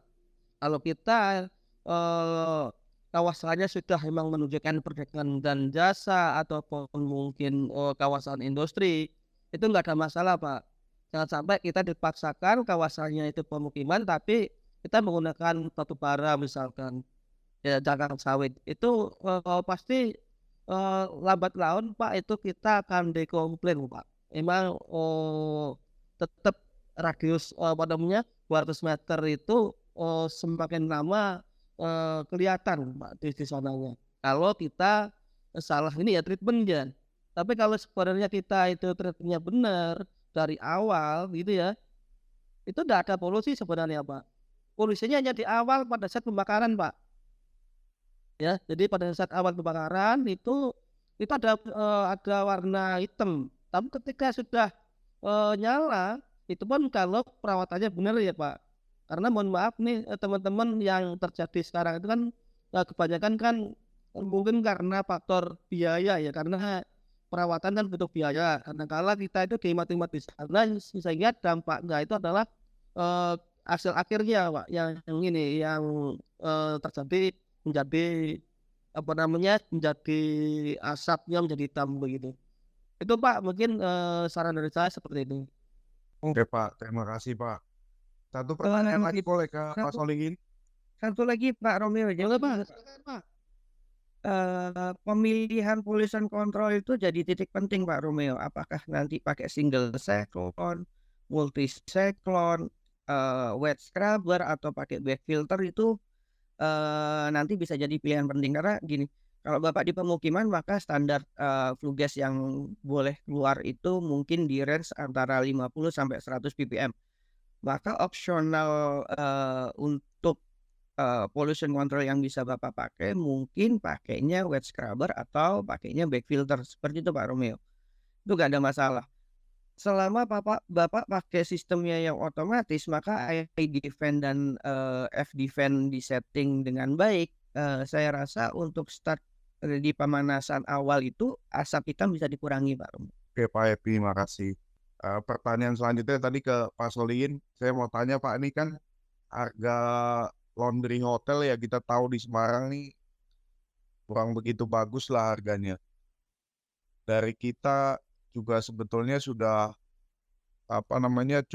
Speaker 7: Kalau kita kawasannya sudah memang menunjukkan perdagangan dan jasa ataupun mungkin kawasan industri, itu nggak ada masalah Pak. Jangan sampai kita dipaksakan kawasannya itu pemukiman tapi kita menggunakan batu bara misalkan, ya cangkang sawit itu pasti lambat laun Pak itu kita akan dikomplain Pak. Emang tetap radius apa namanya 200 meter itu semakin lama kelihatan Pak di sananya. Kalau kita salah ini ya treatmentnya. Tapi kalau sebenarnya kita itu treatmentnya benar dari awal gitu ya, itu tidak ada polusi sebenarnya Pak. Polusinya hanya di awal pada saat pembakaran Pak. Ya, jadi pada saat awal pembakaran itu ada warna hitam. Tapi ketika sudah nyala, itu pun kalau perawatannya benar ya Pak. Karena mohon maaf nih teman-teman yang terjadi sekarang itu kan kebanyakan kan mungkin karena faktor biaya ya, karena perawatan kan butuh biaya. Karena kalau kita itu dihemat-hemat di sana, sehingga dampaknya itu adalah hasil akhirnya Pak, yang ini yang terjadi menjadi apa namanya menjadi asapnya menjadi hitam begitu. Itu Pak mungkin saran dari saya seperti itu.
Speaker 10: Oke Pak, terima kasih Pak. Satu pertanyaan lagi boleh ke Pak Solihin?
Speaker 6: Satu lagi Pak Romeo. Jadi
Speaker 7: Boleh Pak.
Speaker 6: Pemilihan pollution control itu jadi titik penting Pak Romeo. Apakah nanti pakai single cyclone, multi cyclone, wet scrubber atau pakai back filter itu nanti bisa jadi pilihan penting karena gini. Kalau Bapak di pemukiman maka standar flue gas yang boleh keluar itu mungkin di range antara 50 sampai 100 ppm. Maka opsional untuk pollution control yang bisa Bapak pakai mungkin pakainya wet scrubber atau pakainya back filter seperti itu Pak Romeo. Itu gak ada masalah. Selama Bapak pakai sistemnya yang otomatis maka ID fan dan FD fan disetting dengan baik, saya rasa untuk start di pemanasan awal itu asap hitam bisa dikurangi Pak Romeo.
Speaker 10: Oke Pak Epi, terima kasih. Pertanyaan selanjutnya tadi ke Pak Solihin, saya mau tanya Pak, ini kan harga laundry hotel ya kita tahu di Semarang nih kurang begitu bagus lah harganya. Dari kita juga sebetulnya sudah apa namanya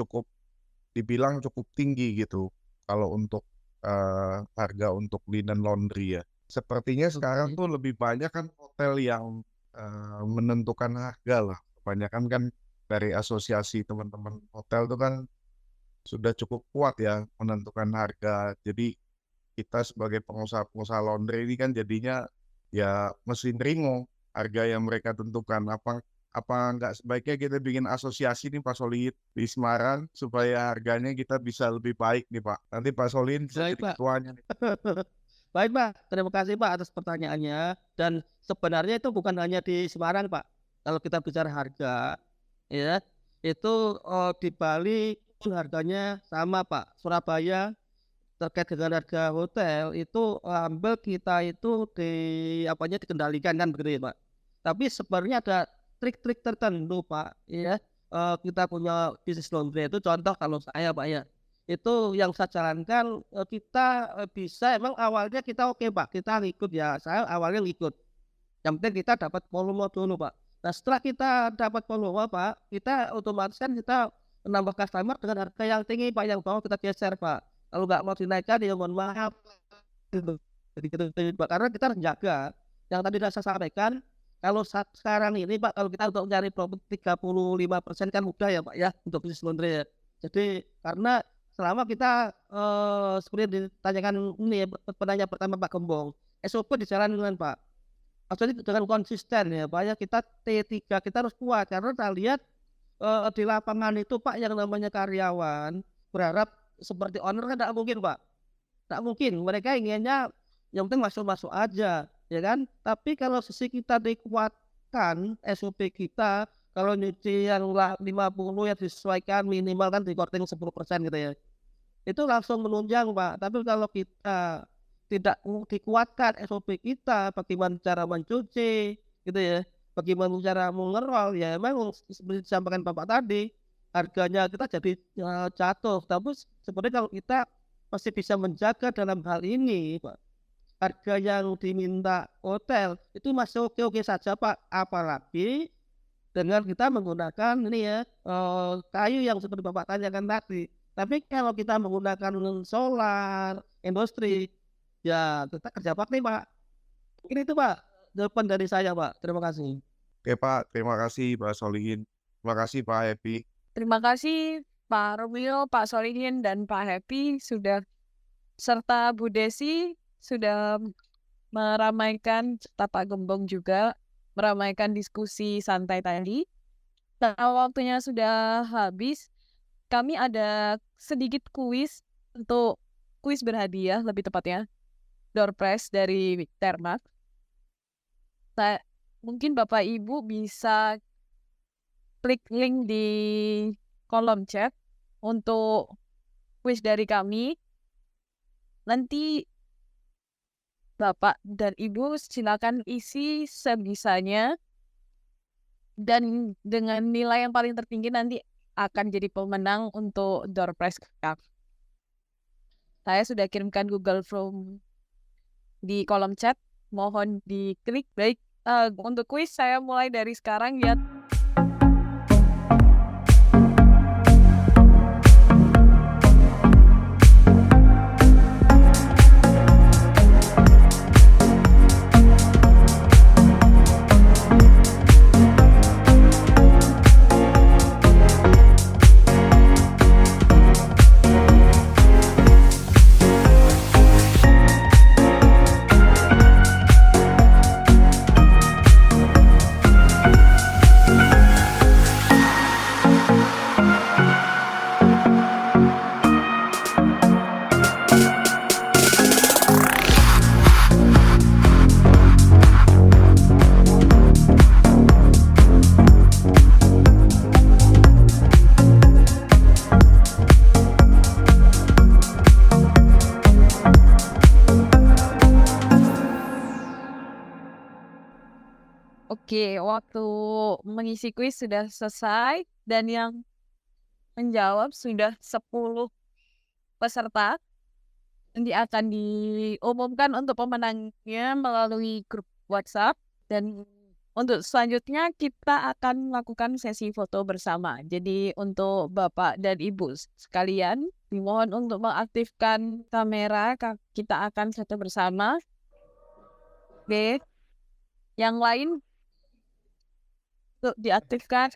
Speaker 10: dibilang cukup tinggi gitu kalau untuk harga untuk linen laundry ya. Sepertinya sekarang tuh lebih banyak kan hotel yang menentukan harga lah. Kebanyakan kan dari asosiasi teman-teman hotel tuh kan sudah cukup kuat ya menentukan harga. Jadi kita sebagai pengusaha laundry ini kan jadinya ya mesin ringo. harga yang mereka tentukan. Apa nggak sebaiknya kita bikin asosiasi nih Pak Solihin di Semarang supaya harganya kita bisa lebih baik nih Pak. Nanti Pak Solihin bisa
Speaker 7: Baik,
Speaker 10: jadi
Speaker 7: Pak.
Speaker 10: ketuanya nih.
Speaker 7: Baik, Pak. Terima kasih, Pak, atas pertanyaannya. Dan sebenarnya itu bukan hanya di Semarang, Pak. Kalau kita bicara harga, ya, itu di Bali harganya sama, Pak. Surabaya terkait dengan harga hotel itu ambil kita itu dikendalikan kan begitu ya, Pak. Tapi sebenarnya ada trik-trik tertentu, Pak, ya. Kita punya bisnis laundry itu contoh kalau saya, Pak, ya. Itu yang saya jalankan, kita bisa emang awalnya kita oke, Pak, kita ngikut ya, saya awalnya ngikut. Yang penting kita dapat volume dulu, Pak. Nah, setelah kita dapat volume, Pak, kita otomatis kan kita menambah customer dengan harga yang tinggi, Pak, yang bawah kita geser, Pak. Kalau nggak mau dinaikkan ya mohon maaf. Gitu. Jadi gitu, Pak. Karena kita harus jaga yang tadi sudah saya sampaikan. Kalau sekarang ini, Pak, kalau kita untuk mencari profit 35% kan mudah ya, Pak, ya, untuk bisnis laundry ya. Jadi karena selama kita seperti yang ditanyakan ini ya, penanya pertama Pak Gembong, SOP dijalankan, Pak. Maksudnya dengan konsisten ya, Pak, ya, kita T3 kita harus kuat karena kita lihat di lapangan itu, Pak, yang namanya karyawan berharap seperti owner kan tidak mungkin, Pak. Tak mungkin, mereka inginnya yang penting masuk-masuk aja, ya kan? Tapi kalau sisi kita dikuatkan SOP kita, kalau nyuci yang 50 ya disesuaikan minimal kan di korting 10% gitu ya. Itu langsung menunjang, Pak. Tapi kalau kita tidak dikuatkan SOP kita, bagaimana cara mencuci, gitu ya, bagaimana cara mengerol, ya memang seperti disampaikan Bapak tadi, harganya kita jadi jatuh. Tapi sebenarnya kalau kita masih bisa menjaga dalam hal ini, Pak, harga yang diminta hotel itu masih oke-oke saja, Pak. Apalagi dengan kita menggunakan ini ya kayu yang seperti Bapak tanyakan tadi. Tapi kalau kita menggunakan solar, industri, ya kita kerja bakti, Pak. Ini itu, Pak, jawaban dari saya, Pak. Terima kasih.
Speaker 10: Oke Pak, terima kasih Pak Solihin. Terima kasih Pak Happy.
Speaker 5: Terima kasih Pak Romeo, Pak Solihin, dan Pak Happy sudah serta Bu Desi sudah meramaikan, serta Pak Gembong juga meramaikan diskusi santai tadi. Karena waktunya sudah habis, kami ada sedikit kuis untuk kuis berhadiah, lebih tepatnya door prize dari Termak. Mungkin Bapak Ibu bisa klik link di kolom chat untuk kuis dari kami. Nanti Bapak dan Ibu silakan isi sebisanya, dan dengan nilai yang paling tertinggi nanti akan jadi pemenang untuk door prize cup. Saya sudah kirimkan Google Form di kolom chat, mohon diklik. Baik, untuk kuis saya mulai dari sekarang ya. Oke, waktu mengisi kuis sudah selesai dan yang menjawab sudah 10 peserta. Nanti akan diumumkan untuk pemenangnya melalui grup WhatsApp, dan untuk selanjutnya kita akan melakukan sesi foto bersama. Jadi untuk Bapak dan Ibu sekalian dimohon untuk mengaktifkan kamera, kita akan foto bersama. Oke. Yang lain untuk diaktifkan.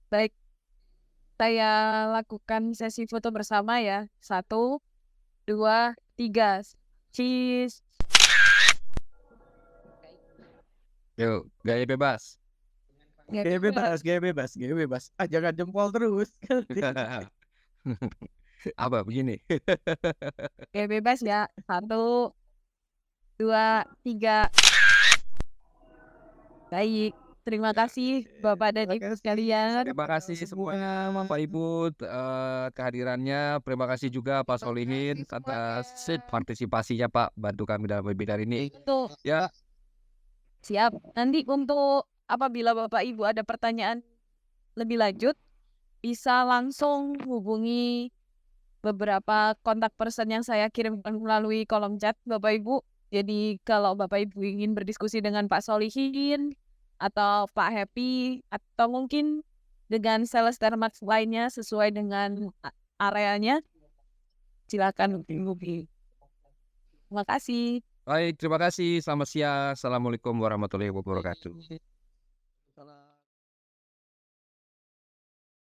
Speaker 5: Baik, saya lakukan sesi foto bersama ya. 1, 2, 3. Cheese.
Speaker 4: Yuk, gaya bebas.
Speaker 7: Gaya bebas, gaya bebas, gaya bebas. Ah, jangan jempol terus.
Speaker 4: Apa begini?
Speaker 5: Gaya bebas ya. 1, 2, 3. Baik. Terima kasih Bapak dan Ibu sekalian.
Speaker 4: Terima kasih semuanya Bapak Ibu kehadirannya. Terima kasih juga Pak Solihin atas partisipasinya Pak, bantu kami dalam webinar ini.
Speaker 5: Tuh,
Speaker 4: Ya,
Speaker 5: siap. Nanti untuk apabila Bapak Ibu ada pertanyaan lebih lanjut, bisa langsung hubungi beberapa kontak person yang saya kirimkan melalui kolom chat Bapak Ibu. Jadi kalau Bapak Ibu ingin berdiskusi dengan Pak Solihin atau Pak Happy atau mungkin dengan sales Thermax lainnya sesuai dengan areanya, silakan hubungi. Terima kasih.
Speaker 4: baik, terima kasih. Selamat siang. Assalamualaikum warahmatullahi wabarakatuh.